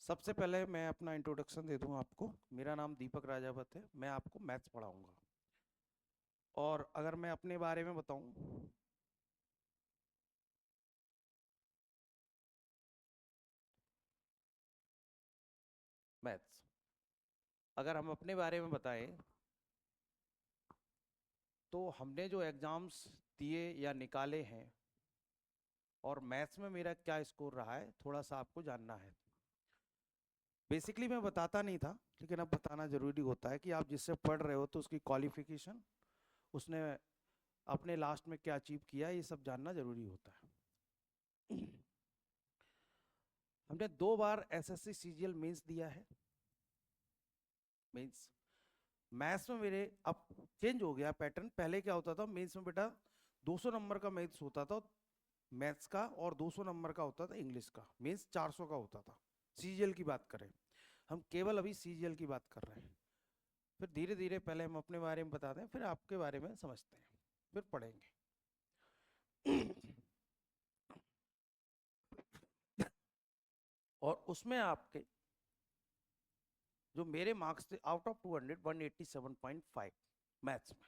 सबसे पहले मैं अपना इंट्रोडक्शन दे दूं आपको। मेरा नाम दीपक राजावत है। मैं आपको मैथ्स पढ़ाऊंगा। और अगर मैं अपने बारे में बताऊं, मैथ्स, अगर हम अपने बारे में बताएं तो हमने जो एग्ज़ाम्स दिए या निकाले हैं और मैथ्स में मेरा क्या स्कोर रहा है, थोड़ा सा आपको जानना है। बेसिकली मैं बताता नहीं था, लेकिन अब बताना ज़रूरी होता है कि आप जिससे पढ़ रहे हो तो उसकी क्वालिफिकेशन, उसने अपने लास्ट में क्या अचीव किया, ये सब जानना ज़रूरी होता है। हमने 2 बार एसएससी सीजीएल मेंस दिया है। मेंस मैथ्स में मेरे अब चेंज हो गया पैटर्न। पहले क्या होता था, मेंस में बेटा 200 नंबर का मैथ्स होता था, मैथ्स का, और 200 नंबर का होता था इंग्लिश का। मेंस 400 का होता था। सीजीएल की बात करें, हम केवल अभी सीजीएल की बात कर रहे हैं। फिर धीरे धीरे पहले हम अपने बारे में बताते हैं, फिर आपके बारे में समझते हैं, फिर पढ़ेंगे। और उसमें आपके जो मेरे मार्क्स थे, आउट ऑफ 200 187.5 मैथ्स में।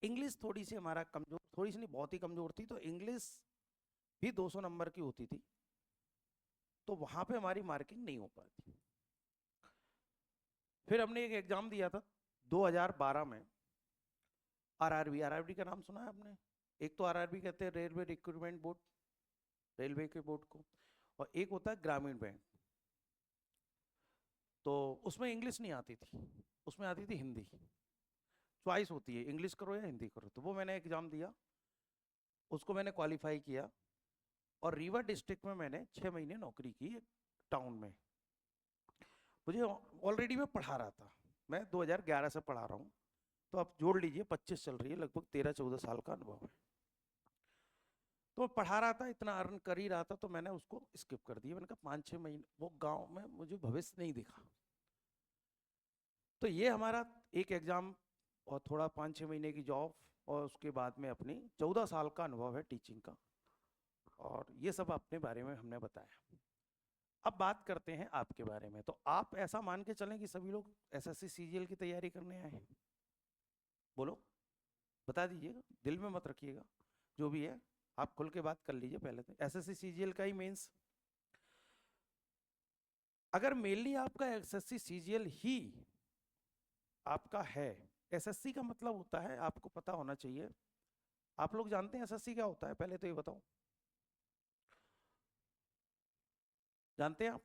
इंग्लिश थोड़ी सी हमारा कमजोर, थोड़ी सी नहीं, बहुत ही कमजोर थी, तो इंग्लिश भी 200 नंबर की होती थी, तो वहां पे हमारी मार्किंग नहीं हो पाती। फिर हमने एक एग्जाम दिया था 2012 में, आरआरबी। आरआरबी का नाम सुना है आपने? एक तो आरआरबी कहते हैं रेलवे रिक्रूटमेंट बोर्ड, रेलवे के बोर्ड को, और एक होता है ग्रामीण बैंक। तो उसमें इंग्लिश नहीं आती थी, उसमें आती थी हिंदी। चॉइस होती है, इंग्लिश करो या हिंदी करो। तो वो मैंने एग्जाम दिया, उसको मैंने क्वालिफाई किया, और रीवा डिस्ट्रिक्ट में मैंने 6 महीने नौकरी की, एक टाउन में। मुझे ऑलरेडी मैं पढ़ा रहा था, मैं 2011 से पढ़ा रहा हूँ, तो आप जोड़ लीजिए 25 चल रही है, लगभग 13-14 साल का अनुभव है। तो मैं पढ़ा रहा था, इतना अर्न कर ही रहा था, तो मैंने उसको स्किप कर दिया। मैंने कहा 5-6 महीने वो गांव में मुझे भविष्य नहीं दिखा। तो ये हमारा एक एग्जाम, और थोड़ा 5-6 महीने की जॉब, और उसके बाद में अपनी 14 साल का अनुभव है टीचिंग का। और ये सब अपने बारे में हमने बताया। अब बात करते हैं आपके बारे में। तो आप ऐसा मान के चलें कि सभी लोग एसएससी सीजीएल की तैयारी करने आए हैं? बोलो, बता दीजिएगा, दिल में मत रखिएगा, जो भी है आप खुल के बात कर लीजिए। पहले तो एसएससी सीजीएल का ही मेंस, अगर मेनली आपका एसएससी सीजीएल ही आपका है, एसएससी का मतलब होता है, आपको पता होना चाहिए। आप लोग जानते हैं एसएससी क्या होता है? पहले तो ये बताओ, जानते हैं आप?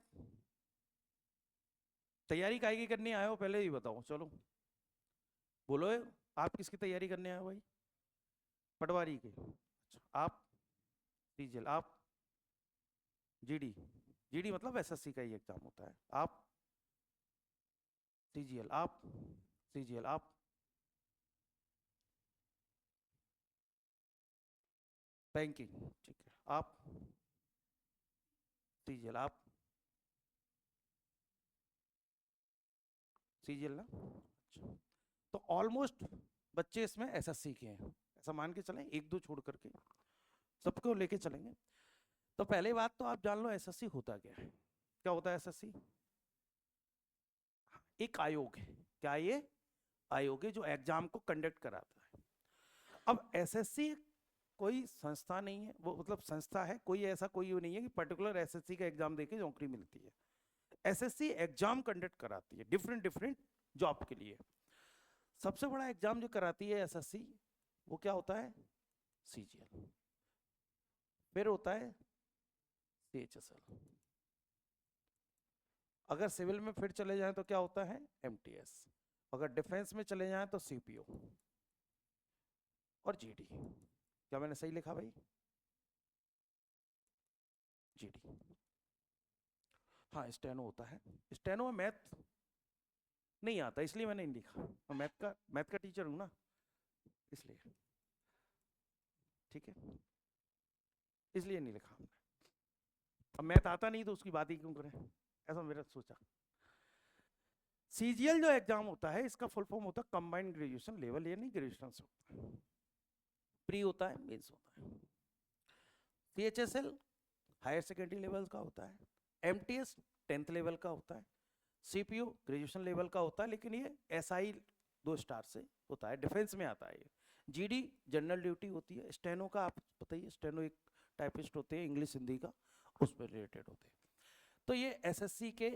तैयारी काहे की करनी आए हो, पहले ही बताओ। चलो बोलो, आप किसकी तैयारी करने आए हो भाई? पटवारी की। अच्छा, आप सीजीएल, आप जीडी। जीडी मतलब एसएससी का ही एग्जाम होता है। आप सीजीएल, आप सीजीएल, आप बैंकिंग, ठीक है। आप सीजीएल, आप सीजीएल ना। अच्छा, तो ऑलमोस्ट बच्चे इसमें एसएससी के हैं, ऐसा मान के चलें, एक दो छोड़ करके सबको लेके चलेंगे। तो पहले बात तो आप जान लो एसएससी होता क्या है। क्या होता है एसएससी? एक आयोग है। क्या ये आयोग है जो एग्जाम को कंडक्ट कराता है। अब एसएससी कोई संस्था नहीं है, वो मतलब संस्था है, कोई ऐसा कोई नहीं है कि पर्टिकुलर एसएससी का एग्जाम देके नौकरी मिलती है। एसएससी एग्जाम कंडक्ट कराती है डिफरेंट डिफरेंट जॉब के लिए। सबसे बड़ा एग्जाम जो कराती है एसएससी, वो क्या होता है? सीजीएल। फिर होता है सीएचएसएल। अगर सिविल में फिर चले जाएं तो क्या होता है? एमटीएस। अगर डिफेंस में चले जाएं तो सीपीओ और जीडी। क्या मैंने सही लिखा भाई? जीडी। हाँ, स्टेनो होता है। स्टेनो में मैथ नहीं आता, इसलिए मैंने नहीं लिखा। मैं मैथ का टीचर हूं ना, इसलिए। ठीक है, इसलिए नहीं लिखा हमने। अब मैथ आता नहीं तो उसकी बात ही क्यों करें, ऐसा मेरा सोचा। सीजीएल जो एग्जाम होता है, इसका फुल फॉर्म होता है कंबाइंड ग्रेजुएशन लेवल, ये नहीं ग्रेजुएशन से होता है। प्री होता है, मेंस होता है। सीएचएसएल हायर सेकेंडरी लेवल का होता है। एमटीएस 10th लेवल का होता है, सीपीयू ग्रेजुएशन लेवल का होता है, लेकिन ये एसआई 2 स्टार से होता है, डिफेंस में आता है ये। जीडी जनरल ड्यूटी होती है। स्टेनो का आप बताइए, स्टेनो एक टाइपिस्ट होते हैं इंग्लिश हिंदी का, उस पर रिलेटेड होते हैं। तो ये एसएससी के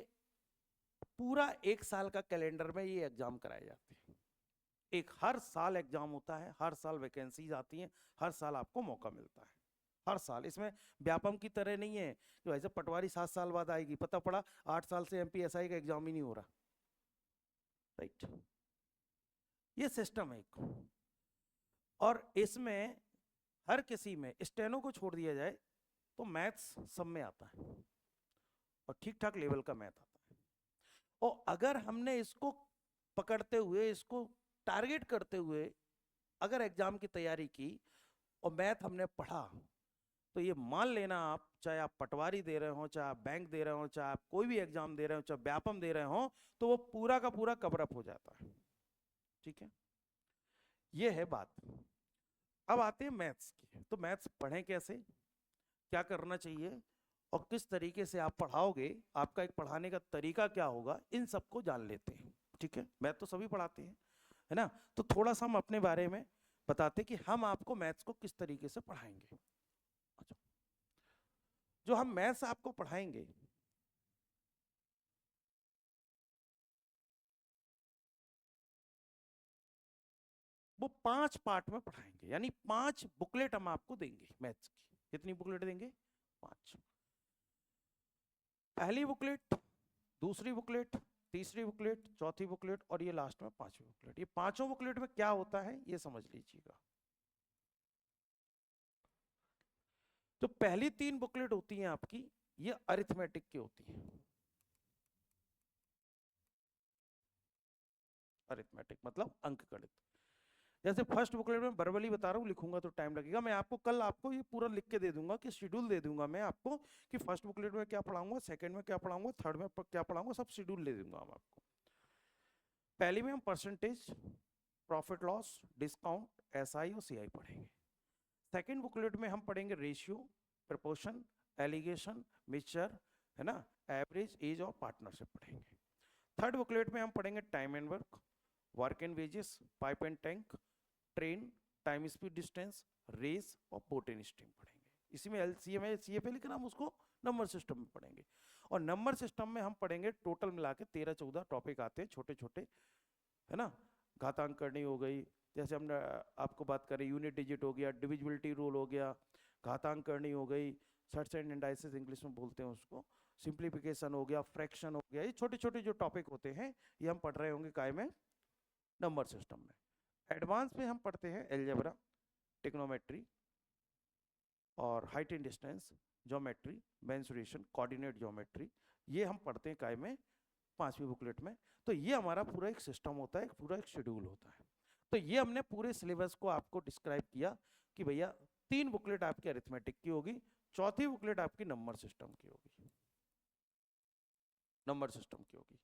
पूरा 1 साल का कैलेंडर में ये एग्जाम कराए जाते हैं। एक हर साल एग्जाम होता है, हर साल वैकेंसीज आती हैं, हर साल आपको मौका मिलता है, हर साल। इसमें व्यापम की तरह नहीं है कि वैसे पटवारी 7 साल बाद आएगी, पता पड़ा 8 साल से एमपीएसआई का एग्जाम ही नहीं हो रहा, राइट। ये सिस्टम है एक। और इसमें हर किसी में स्टेनो को छोड़ दिया जाए तो मैथ्स सब में आता है, और ठीक ठाक लेवल का मैथ आता है। और अगर हमने इसको पकड़ते हुए, इसको टारगेट करते हुए अगर एग्जाम की तैयारी की और मैथ हमने पढ़ा, तो ये मान लेना आप, चाहे आप पटवारी दे रहे हो, चाहे आप बैंक दे रहे हो, चाहे आप कोई भी एग्जाम दे रहे हो, चाहे व्यापम दे रहे हो, तो वो पूरा का पूरा कवरअप हो जाता है, ठीक है। ये है बात। अब आते हैं मैथ्स की। तो मैथ्स पढ़ें कैसे, क्या करना चाहिए, और किस तरीके से आप पढ़ाओगे, आपका एक पढ़ाने का तरीका क्या होगा, इन सबको जान लेते हैं, ठीक है। मैथ तो सभी पढ़ाते हैं, है ना। तो थोड़ा सा हम अपने बारे में बताते कि हम आपको मैथ्स को किस तरीके से पढ़ाएंगे। अच्छा, जो हम मैथ्स आपको पढ़ाएंगे, वो 5 पार्ट में पढ़ाएंगे, यानी 5 बुकलेट हम आपको देंगे मैथ्स की। कितनी बुकलेट देंगे? 5। पहली बुकलेट, दूसरी बुकलेट, तीसरी बुकलेट, चौथी बुकलेट, और ये लास्ट में 5वीं बुकलेट। ये पांचों बुकलेट में क्या होता है ये समझ लीजिएगा। जो पहली 3 बुकलेट होती हैं आपकी, ये अरिथमेटिक की होती हैं। अरिथमेटिक मतलब अंकगणित। जैसे फर्स्ट बुकलेट में वर्बली बता रहा हूँ, लिखूंगा तो टाइम लगेगा। मैं आपको कल आपको ये पूरा लिख के दे दूंगा, कि शेड्यूल दे दूंगा मैं आपको, कि फर्स्ट बुकलेट में क्या पढ़ाऊंगा, सेकंड में क्या पढ़ाऊंगा, थर्ड में क्या पढ़ाऊंगा, सब शेड्यूल दे दूंगा हम आपको। पहली में हम percentage, profit loss, discount, SI और सीआई पढ़ेंगे। सेकंड बुकलेट में हम पढ़ेंगे रेशियो, प्रपोर्शन, एलिगेशन, मिक्सचर, है ना, एवरेज, एज और पार्टनरशिप पढ़ेंगे। थर्ड बुकलेट में हम पढ़ेंगे time and work and wages, pipe and tank, train, time speed distance, race और बोट एंड स्ट्रीम पढ़ेंगे। इसी में एलसीएम है, सीएफ है, लेकिन हम उसको नंबर सिस्टम में पढ़ेंगे। और नंबर सिस्टम में हम पढ़ेंगे टोटल मिला के 13-14 टॉपिक आते हैं छोटे छोटे, है ना। घातांक करनी हो गई, जैसे हमने आपको बात करें, यूनिट डिजिट हो गया, डिविजिबिलिटी रूल हो गया, घातांक करनी हो गई, सर्ट्स एंड इंडाइसेस इंग्लिश में बोलते हैं उसको, सिंप्लीफिकेशन हो गया, फ्रैक्शन हो गया। ये छोटे छोटे जो टॉपिक होते हैं ये हम पढ़ रहे होंगे काय में, नंबर सिस्टम में। एडवांस में हम पढ़ते हैं अलजेब्रा, ट्रिग्नोमेट्री और height and distance, geometry, mensuration, coordinate geometry. ये हम पढ़ते हैं काय में, 5वीं बुकलेट में। तो ये हमारा पूरा एक सिस्टम होता है, पूरा एक शेड्यूल होता है। तो ये हमने पूरे सिलेबस को आपको डिस्क्राइब किया कि भैया 3 बुकलेट आपकी अरिथमेटिक की होगी, चौथी बुकलेट आपकी नंबर सिस्टम की होगी, नंबर सिस्टम की होगी।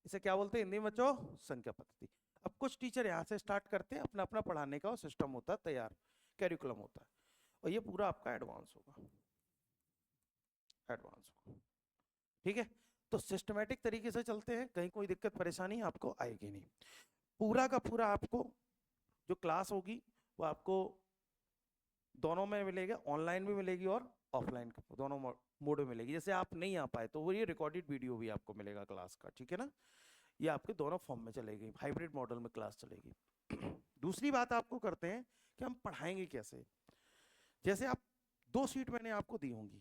इसे क्या बोलते हैं हिंदी में बच्चों? संख्या पद्धति। अब कुछ टीचर यहाँ से स्टार्ट करते हैं, अपना अपना पढ़ाने का सिस्टम होता है तैयार, कैरिकुलम होता है, और ये पूरा आपका एडवांस होगा, एडवांस होगा, ठीक है। तो सिस्टमेटिक तरीके से चलते हैं, कहीं कोई दिक्कत परेशानी आपको आएगी नहीं। पूरा का पूरा आपको जो क्लास होगी वो आपको दोनों में मिलेगा, ऑनलाइन भी मिलेगी और ऑफलाइन, दोनों मोड में मिलेगी। जैसे आप नहीं आ पाए तो वो ये रिकॉर्डेड वीडियो भी आपको मिलेगा क्लास का, ठीक है ना। ये आपके दोनों फॉर्म में चलेगी, हाइब्रिड मॉडल में क्लास चलेगी। दूसरी बात आपको करते हैं कि हम पढ़ाएंगे कैसे। जैसे आप 2 सीट मैंने आपको दी होंगी,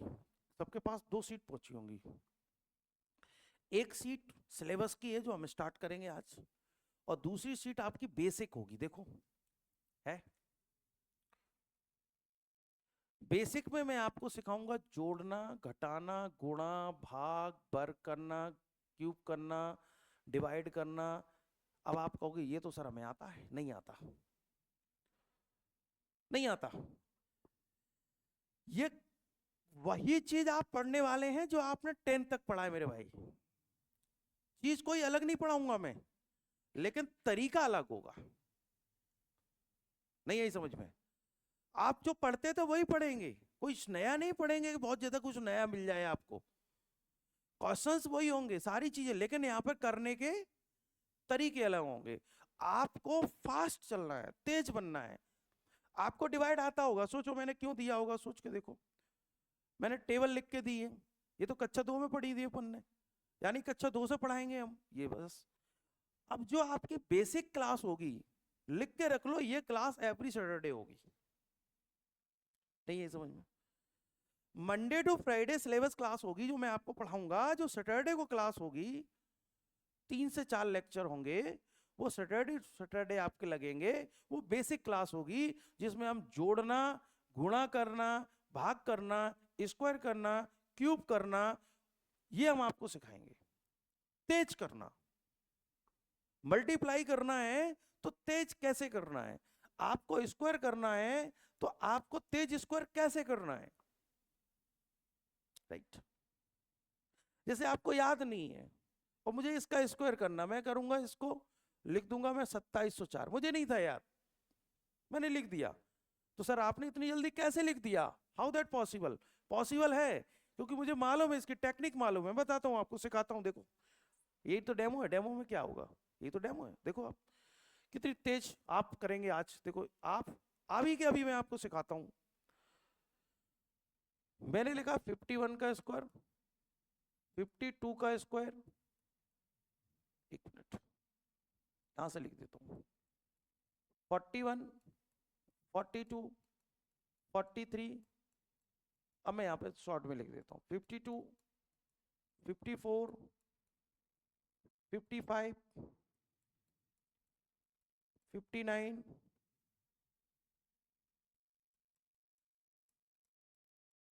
सबके पास 2 सीट पहुंची होंगी। एक सीट सिलेबस की है जो हम स्टार्ट करेंगे आज, और दूसरी सीट आपकी बेसिक होगी। देखो है, बेसिक में मैं आपको सिखाऊंगा जोड़ना, घटाना, गुणा, भाग, वर्ग करना, क्यूब करना, डिवाइड करना। अब आप कहोगे ये तो सर हमें आता है, नहीं आता, नहीं आता। ये वही चीज आप पढ़ने वाले हैं जो आपने 10th तक पढ़ा है मेरे भाई। चीज कोई अलग नहीं पढ़ाऊंगा मैं, लेकिन तरीका अलग होगा। नहीं आई समझ में? आप जो पढ़ते थे वही पढ़ेंगे, कोई नया नहीं पढ़ेंगे कि बहुत ज्यादा कुछ नया मिल जाए आपको। क्वेश्चंस वही होंगे, सारी चीजें, लेकिन यहाँ पर करने के तरीके अलग होंगे। आपको फास्ट चलना है, तेज बनना है। आपको डिवाइड आता होगा, सोचो मैंने क्यों दिया होगा, सोच के देखो। मैंने टेबल लिख के दी है, ये तो कक्षा 2 में पढ़ी थी अपन ने, यानी कक्षा 2 से पढ़ाएंगे हम ये बस। अब जो आपकी बेसिक क्लास होगी, लिख के रख लो, ये क्लास एवरी सैटरडे होगी। नहीं है समझ में? Monday to Friday syllabus class होगी जो मैं आपको पढ़ाऊंगा। जो सैटरडे को क्लास होगी, 3 से 4 लेक्चर होंगे, वो सैटरडे सैटरडे आपके लगेंगे। वो बेसिक क्लास होगी जिसमें हम जोड़ना, गुणा करना, भाग करना, स्क्वायर करना, क्यूब करना, ये हम आपको सिखाएंगे। तेज करना, मल्टीप्लाई करना है तो तेज कैसे करना है, आपको स्क्वायर करना है तो आपको तेज स्क्वायर कैसे करना है, राइट। जैसे आपको याद नहीं है और मुझे इसका स्क्वायर करना, मैं करूंगा इसको, लिख दूंगा मैं 2704, मुझे नहीं था याद, मैंने लिख दिया। तो सर आपने इतनी जल्दी कैसे लिख दिया, हाउ दैट पॉसिबल? पॉसिबल है क्योंकि मुझे मालूम है, इसकी टेक्निक मालूम है, बताता हूँ आपको, सिखाता हूँ। देखो ये तो डेमो है, डेमो में क्या होगा, ये तो डेमो है। देखो आप कितनी तेज आप करेंगे आज, देखो आप अभी के अभी मैं आपको सिखाता हूं। मैंने लिखा 51 का स्क्वायर, 52 का स्क्वायर, एक मिनट यहां से लिख देता हूं, 41, 42, 43, अब मैं यहां पे शॉर्ट में लिख देता हूं, 52, 54, 55, 59,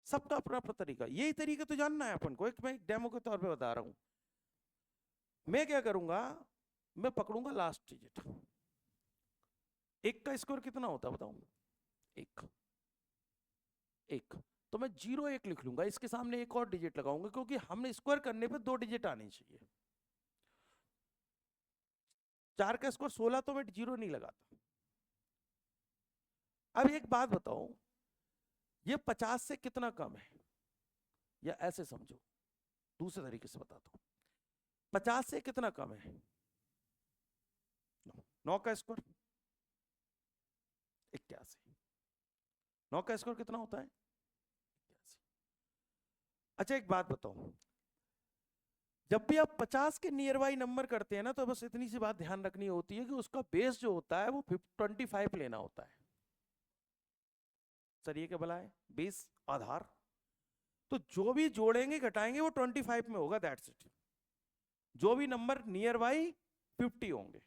सबका अपना अपना तरीका, यही तरीका तो जानना है अपन को। एक मैं डेमो के तौर पे बता रहा हूं। मैं क्या करूंगा, मैं पकड़ूंगा लास्ट डिजिट। एक का स्क्वायर कितना होता है बताऊं? एक, एक, तो मैं 01 लिख लूंगा, इसके सामने एक और डिजिट लगाऊंगा, क्योंकि हमने स्क्वायर करने पे 2 डिजिट आनी चाहिए। 4 का स्क्वायर 16, तो मैं 0 नहीं लगाता। अब एक बात बताओ, ये 50 से कितना कम है, या ऐसे समझो, दूसरे तरीके से बताता हूं, 50 से कितना कम है? 9 का स्क्वायर 81, 9 का स्क्वायर कितना होता है? 81। अच्छा एक बात बताओ, जब भी आप 50 के नियर बाई नंबर करते हैं ना, तो बस इतनी सी बात ध्यान रखनी होती है कि उसका बेस जो होता है वो 25 लेना होता है। सर ये क्या भला है, बेस आधार, तो जो भी जोड़ेंगे घटाएंगे वो 25 में होगा, दैट्स इट। जो भी नंबर नियर बाई 50 होंगे,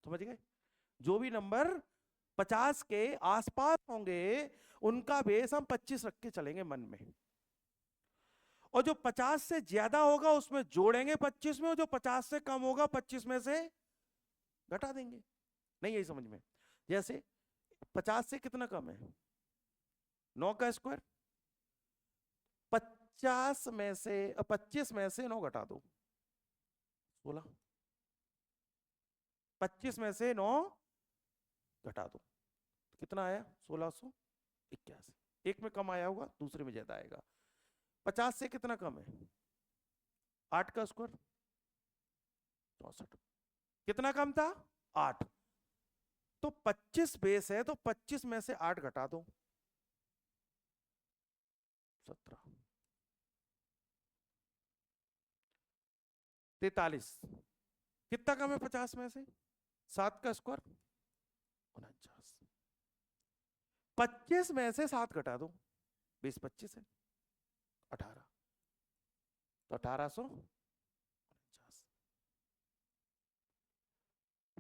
समझ गए? जो भी नंबर 50 के आसपास होंगे उनका बेस हम 25 रख के चलेंगे मन में, और जो 50 से ज्यादा होगा उसमें जोड़ेंगे 25 में, और जो 50 से कम होगा 25 में से घटा देंगे। नहीं यही समझ में? जैसे 50 से कितना कम है? 9 का स्क्वायर, 50 में से 25 में से 9 घटा दो, 16, 25 में से 9 घटा दो, कितना आया? 1681। एक में कम आया होगा, दूसरे में ज्यादा आएगा। 50 से कितना कम है? 8 का स्क्वायर 64, कितना कम था? 8। तो 25 बेस है, तो 25 में से 8 घटा दो, 17, 43, कितना कम है 50 में से? 7 का स्क्वायर 49, 25 में से 7 घटा दो, बेस 25 है, 18, तो 1849।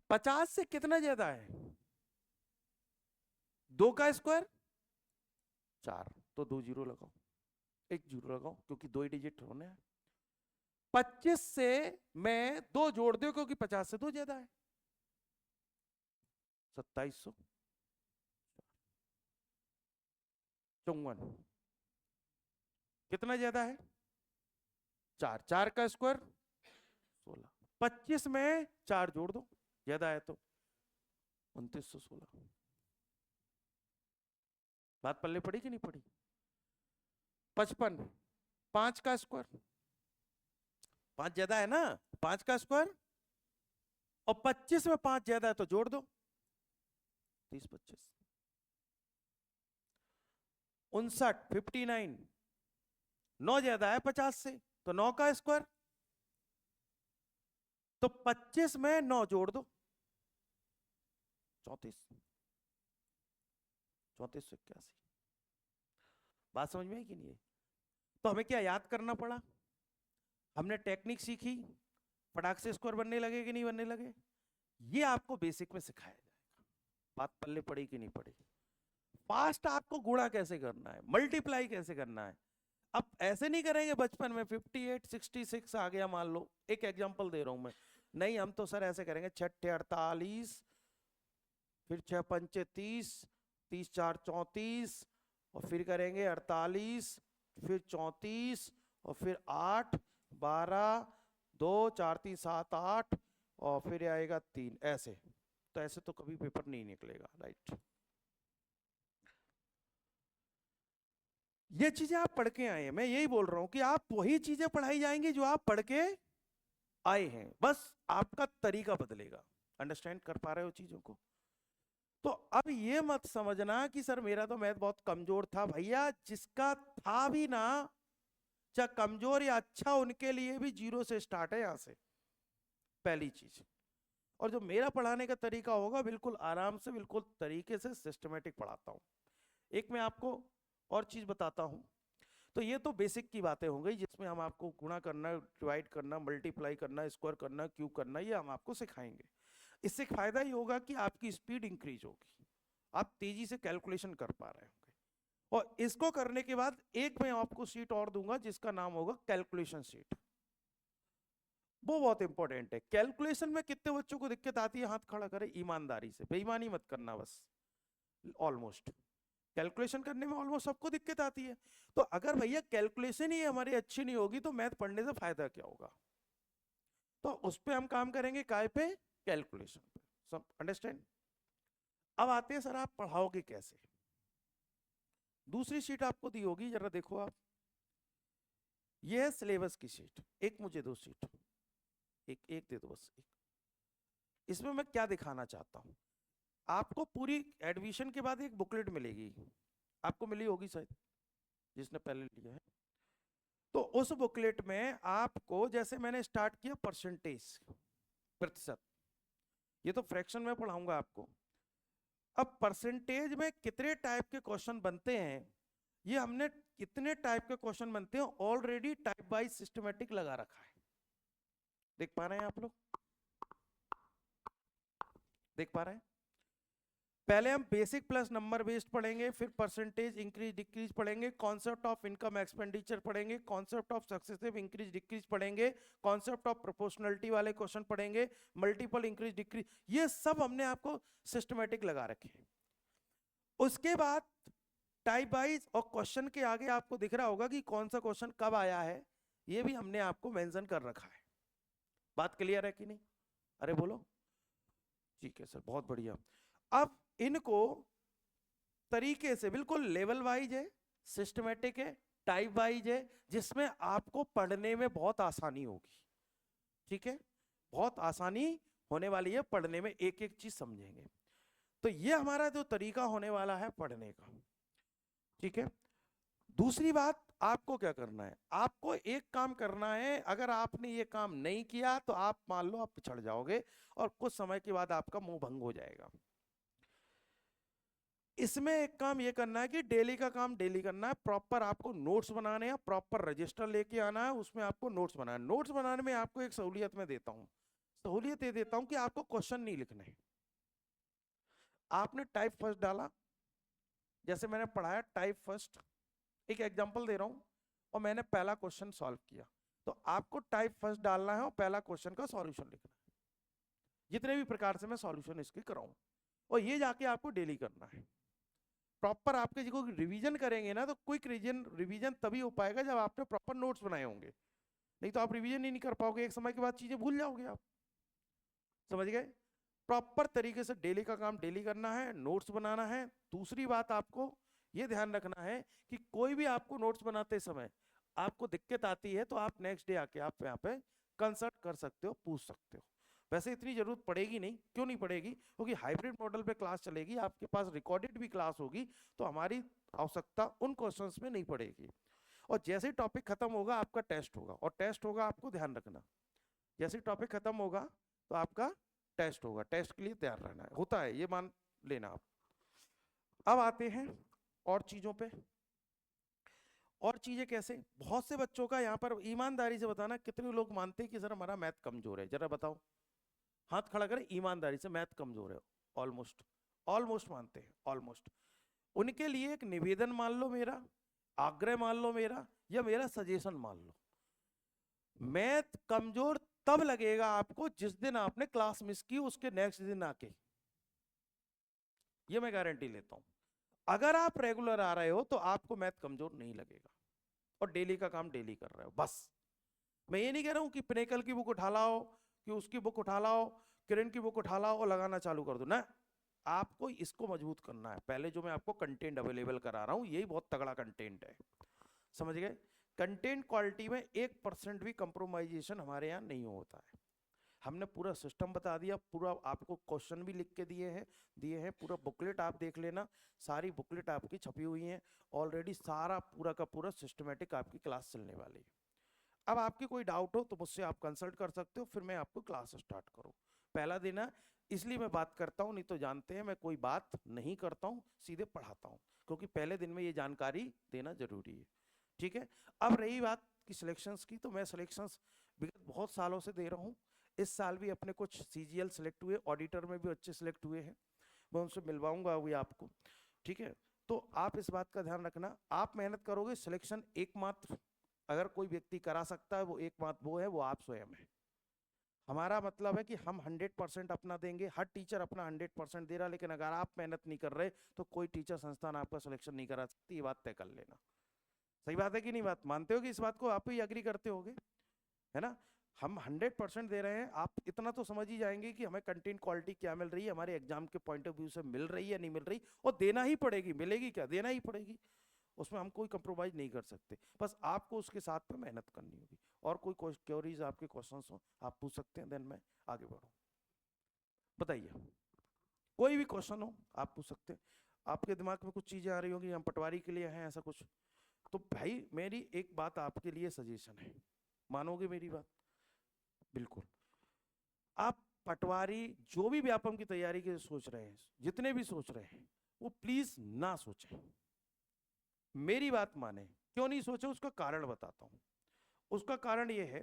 50 से कितना ज्यादा है? 2 का स्क्वायर 4, तो 2 जीरो लगाओ, एक जीरो लगाओ, क्योंकि 2 ही डिजिट होने हैं। 25 से मैं 2 जोड़ दो, क्योंकि 50 से 2 ज्यादा है, 2754, कितना ज्यादा है? 4, 4 का स्क्वायर 16, 25 में 4 जोड़ दो, ज्यादा है तो 2916। बात पल्ले पड़ी कि नहीं पड़ी? 55, 5 का स्क्वायर, 5 ज्यादा है ना, 5 का स्क्वायर, और 25 में 5 ज्यादा है तो जोड़ दो, 30 25 59 59, 9 ज्यादा है 50 से तो 9 का स्क्वायर, तो 25 में 9 जोड़ दो, 34 34 से 81। बात समझ में आई कि नहीं है? तो हमें क्या याद करना पड़ा, हमने टेक्निक सीखी, फटाक से स्क्वायर बनने लगे कि नहीं बनने लगे, ये आपको बेसिक में सिखाया जाएगा। बात पल्ले पड़ी कि नहीं पड़ी? फास्ट आपको गुणा कैसे करना है, मल्टीप्लाई कैसे करना है। अब ऐसे नहीं करेंगे बचपन में 58 66 आ गया मान लो, एक एग्जांपल दे रहा हूं मैं, नहीं हम तो सर ऐसे करेंगे 6 48, फिर 6 पंचे 30, 30 4 34, और फिर करेंगे 48, फिर 34, और फिर 8 12 2 4 3 7 8, और फिर आएगा 3, ऐसे। तो ऐसे तो कभी पेपर नहीं निकलेगा, राइट। ये चीजें आप पढ़ के आए हैं, मैं यही बोल रहा हूं कि आप वही चीजें पढ़ाई जाएंगी जो आप पढ़ के आए हैं, बस आपका तरीका बदलेगा। अंडरस्टैंड कर पा रहे हो चीजों को? तो अब ये मत समझना कि सर मेरा तो मैथ बहुत कमजोर था, भैया जिसका था भी ना, चाहे कमजोर या अच्छा, उनके लिए भी 0 से स्टार्ट है यहां से, पहली चीज। और जो मेरा पढ़ाने का तरीका होगा बिल्कुल आराम से, बिल्कुल तरीके से सिस्टमेटिक पढ़ाता हूं। एक मैं आपको और चीज बताता हूं। तो ये तो बेसिक की बातें हो गई, जिसमें हम आपको गुणा करना, डिवाइड करना, मल्टीप्लाई करना, स्क्वायर करना, क्यूब करना, ये हम आपको सिखाएंगे। इससे फायदा ये होगा कि आपकी स्पीड इंक्रीज होगी, आप तेजी से कैलकुलेशन कर पा रहे होंगे। और इसको करने के बाद एक मैं आपको शीट और दूंगा जिसका नाम होगा कैलकुलेशन शीट। वो बहुत इंपॉर्टेंट है। कैलकुलेशन में कितने बच्चों को दिक्कत आती है, हाथ खड़ा करें ईमानदारी से, बेईमानी मत करना बस। ऑलमोस्ट कैलकुलेशन करने में ऑलमोस्ट सबको दिक्कत आती है। तो अगर भैया कैलकुलेशन ही हमारी अच्छी नहीं होगी तो मैथ पढ़ने से फायदा क्या होगा? तो उस पे हम काम करेंगे, काय पे? कैलकुलेशन पे। सब अंडरस्टैंड? अब आते हैं सर आप पढ़ाओगे कैसे। दूसरी शीट आपको दी होगी, जरा देखो आप, ये है सिलेबस की शीट। एक मुझे दो शीट, एक एक दे दो बस एक। इसमें मैं क्या दिखाना चाहता हूं, आपको पूरी एडमिशन के बाद एक बुकलेट मिलेगी, आपको मिली होगी शायद जिसने पहले लिया है। तो उस बुकलेट में आपको, जैसे मैंने स्टार्ट किया परसेंटेज, प्रतिशत, ये तो फ्रैक्शन में पढ़ाऊंगा आपको। अब परसेंटेज में कितने टाइप के क्वेश्चन बनते हैं, ये हमने कितने टाइप के क्वेश्चन बनते हैं ऑलरेडी टाइप वाइज सिस्टमेटिक लगा रखा है। देख पा रहे हैं आप लोग? देख पा रहे हैं? पहले हम बेसिक प्लस नंबर बेस्ड पढ़ेंगे, फिर परसेंटेज इंक्रीज डिक्रीज पढ़ेंगे, कॉन्सेप्ट ऑफ इनकम एक्सपेंडिचर पढ़ेंगे, concept of successive increase decrease पढ़ेंगे, कॉन्सेप्ट ऑफ प्रोपोर्शनलिटी वाले क्वेश्चन पढ़ेंगे, मल्टीपल इंक्रीज डिक्रीज, ये सब हमने आपको सिस्टमेटिक लगा रखे हैं। उसके बाद टाइप वाइज और क्वेश्चन के आगे आपको दिख रहा होगा कि कौन सा क्वेश्चन कब आया है, ये भी हमने आपको मेंशन कर रखा है। बात क्लियर है कि नहीं? अरे बोलो। ठीक है सर, बहुत बढ़िया। अब इनको तरीके से बिल्कुल लेवल वाइज है, सिस्टमेटिक है, टाइप वाइज है, जिसमें आपको पढ़ने में बहुत आसानी होगी। ठीक है, बहुत आसानी होने वाली है पढ़ने में, एक एक चीज समझेंगे। तो ये हमारा जो तरीका होने वाला है पढ़ने का। ठीक है, दूसरी बात, आपको क्या करना है, आपको एक काम करना है। अगर आपने ये काम नहीं किया तो आप मान लो आप पिछड़ जाओगे और कुछ समय के बाद आपका मुंह भंग हो जाएगा। इसमें एक काम ये करना है कि डेली का काम डेली करना है, प्रॉपर आपको नोट्स बनाने हैं, प्रॉपर रजिस्टर लेके आना है, उसमें आपको नोट्स बनाना है। नोट्स बनाने में आपको एक सहूलियत में देता हूं, सहूलियत ये देता हूं कि आपको क्वेश्चन नहीं लिखने। आपने टाइप फर्स्ट डाला, जैसे मैंने पढ़ाया टाइप फर्स्ट, एक एग्जांपल दे रहा हूं, और मैंने पहला क्वेश्चन सॉल्व किया, तो आपको टाइप फर्स्ट डालना है और पहला क्वेश्चन का सॉल्यूशन लिखना है, जितने भी प्रकार से मैं सॉल्यूशन इसके कराऊं। और ये जाके आपको डेली करना है प्रॉपर। आपके जो रिवीजन करेंगे ना, तो क्विक रिवीजन तभी हो पाएगा जब आपने प्रॉपर नोट्स बनाए होंगे, नहीं तो आप रिवीजन ही नहीं कर पाओगे, एक समय के बाद चीजें भूल जाओगे आप। समझ गए? प्रॉपर तरीके से डेली का काम डेली करना है, नोट्स बनाना है। दूसरी बात आपको ये ध्यान रखना है कि कोई भी आपको नोट्स बनाते समय आपको दिक्कत आती है तो आप नेक्स्ट डे आके आप यहाँ पे कंसल्ट कर सकते हो, पूछ सकते हो। वैसे इतनी जरूरत पड़ेगी नहीं। क्यों नहीं पड़ेगी? क्योंकि हाइब्रिड मॉडल पे क्लास चलेगी, आपके पास रिकॉर्डेड भी क्लास होगी, तो हमारी आवश्यकता उन क्वेश्चंस में नहीं पड़ेगी। और जैसे टॉपिक खत्म होगा आपका टेस्ट होगा, और टेस्ट होगा, आपको ध्यान रखना, जैसे टॉपिक खत्म होगा तो आपका टेस्ट होगा, टेस्ट के लिए तैयार रहना है, होता है ये मान लेना आप। अब आते हैं और चीजों पे। और चीजें कैसे? बहुत से बच्चों का यहाँ पर ईमानदारी से बताना, कितने लोग मानते हैं कि सर हमारा मैथ कमजोर है? जरा बताओ, हाथ खड़ा करें ईमानदारी से, मैथ कमजोर है। ऑलमोस्ट, ऑलमोस्ट मानते हैं, ऑलमोस्ट। उनके लिए एक निवेदन मान लो मेरा, आग्रह मान लो मेरा, या मेरा सजेशन मान लो, मैथ कमजोर तब लगेगा आपको जिस दिन आपने क्लास मिस की, उसके नेक्स्ट दिन आके, ये मैं गारंटी लेता हूं। अगर आप रेगुलर आ रहे हो तो आपको मैथ कमजोर नहीं लगेगा, और डेली का काम डेली कर रहे हो बस। मैं ये नहीं कह रहा हूं कि पिनेकल की बुक उठा लाओ, कि उसकी बुक उठा लाओ, किरण की बुक उठा लाओ और लगाना चालू कर दो ना। आपको इसको मजबूत करना है। पहले जो मैं आपको कंटेंट अवेलेबल करा रहा हूं, यही बहुत तगड़ा कंटेंट है, समझ गए? कंटेंट क्वालिटी में 1% भी कंप्रोमाइजेशन हमारे यहाँ नहीं होता है। हमने पूरा सिस्टम बता दिया, पूरा आपको क्वेश्चन भी लिख के दिए हैं, पूरा बुकलेट आप देख लेना, सारी बुकलेट आपकी छपी हुई है ऑलरेडी, सारा पूरा का पूरा सिस्टमेटिक आपकी क्लास चलने वाली है। अब आपकी कोई डाउट हो तो मुझसे आप कंसल्ट कर सकते हो, फिर मैं आपको क्लास स्टार्ट करूँ। पहला दिन है इसलिए मैं बात करता हूँ, नहीं तो जानते हैं मैं कोई बात नहीं करता हूँ, सीधे पढ़ाता हूँ, क्योंकि पहले दिन में ये जानकारी देना जरूरी है। ठीक है, अब रही बात की सिलेक्शंस की, तो मैं सिलेक्शंस विगत बहुत सालों से दे रहा हूँ। इस साल भी अपने कुछ सीजीएल सिलेक्ट हुए, ऑडिटर में भी अच्छे सिलेक्ट हुए हैं, मैं उनसे मिलवाऊंगा अभी आपको। ठीक है, तो आप इस बात का ध्यान रखना, आप मेहनत करोगे, सिलेक्शन एकमात्र अगर कोई व्यक्ति करा सकता है वो एकमात्र वो है, वो आप स्वयं है। हमारा मतलब है कि हम 100% अपना देंगे, हर टीचर अपना 100% दे रहा, लेकिन अगर आप मेहनत नहीं कर रहे तो कोई टीचर संस्थान आपका सिलेक्शन नहीं करा सकती, ये बात तय कर लेना। सही बात है कि नहीं? बात मानते हो कि इस बात को आप ही एग्री करते होगे, है ना? हम 100% दे रहे हैं, आप इतना तो समझ ही जाएंगे कि हमें कंटेंट क्वालिटी क्या मिल रही है, हमारे एग्जाम के पॉइंट ऑफ व्यू से मिल रही है या नहीं मिल रही, और देना ही पड़ेगी, मिलेगी क्या, देना ही पड़ेगी, उसमें हम कोई कंप्रोमाइज नहीं कर सकते। बस आपको उसके साथ में मेहनत करनी होगी। और कोई क्वेरीज आपके क्वेश्चंस हो आप पूछ सकते हैं, देन मैं आगे बढ़ूँ। बताइए, कोई भी क्वेश्चन हो आप पूछ सकते हैं। आपके दिमाग में कुछ चीजें आ रही होंगी, हम पटवारी के लिए हैं ऐसा कुछ, तो भाई मेरी एक बात आपके लिए सजेशन है, मानोगे मेरी बात? बिल्कुल। आप पटवारी जो भी व्यापम की तैयारी के सोच रहे हैं, जितने भी सोच रहे हैं, वो प्लीज ना सोचें, मेरी बात माने। क्यों नहीं सोचे उसका कारण बताता हूं। उसका कारण यह है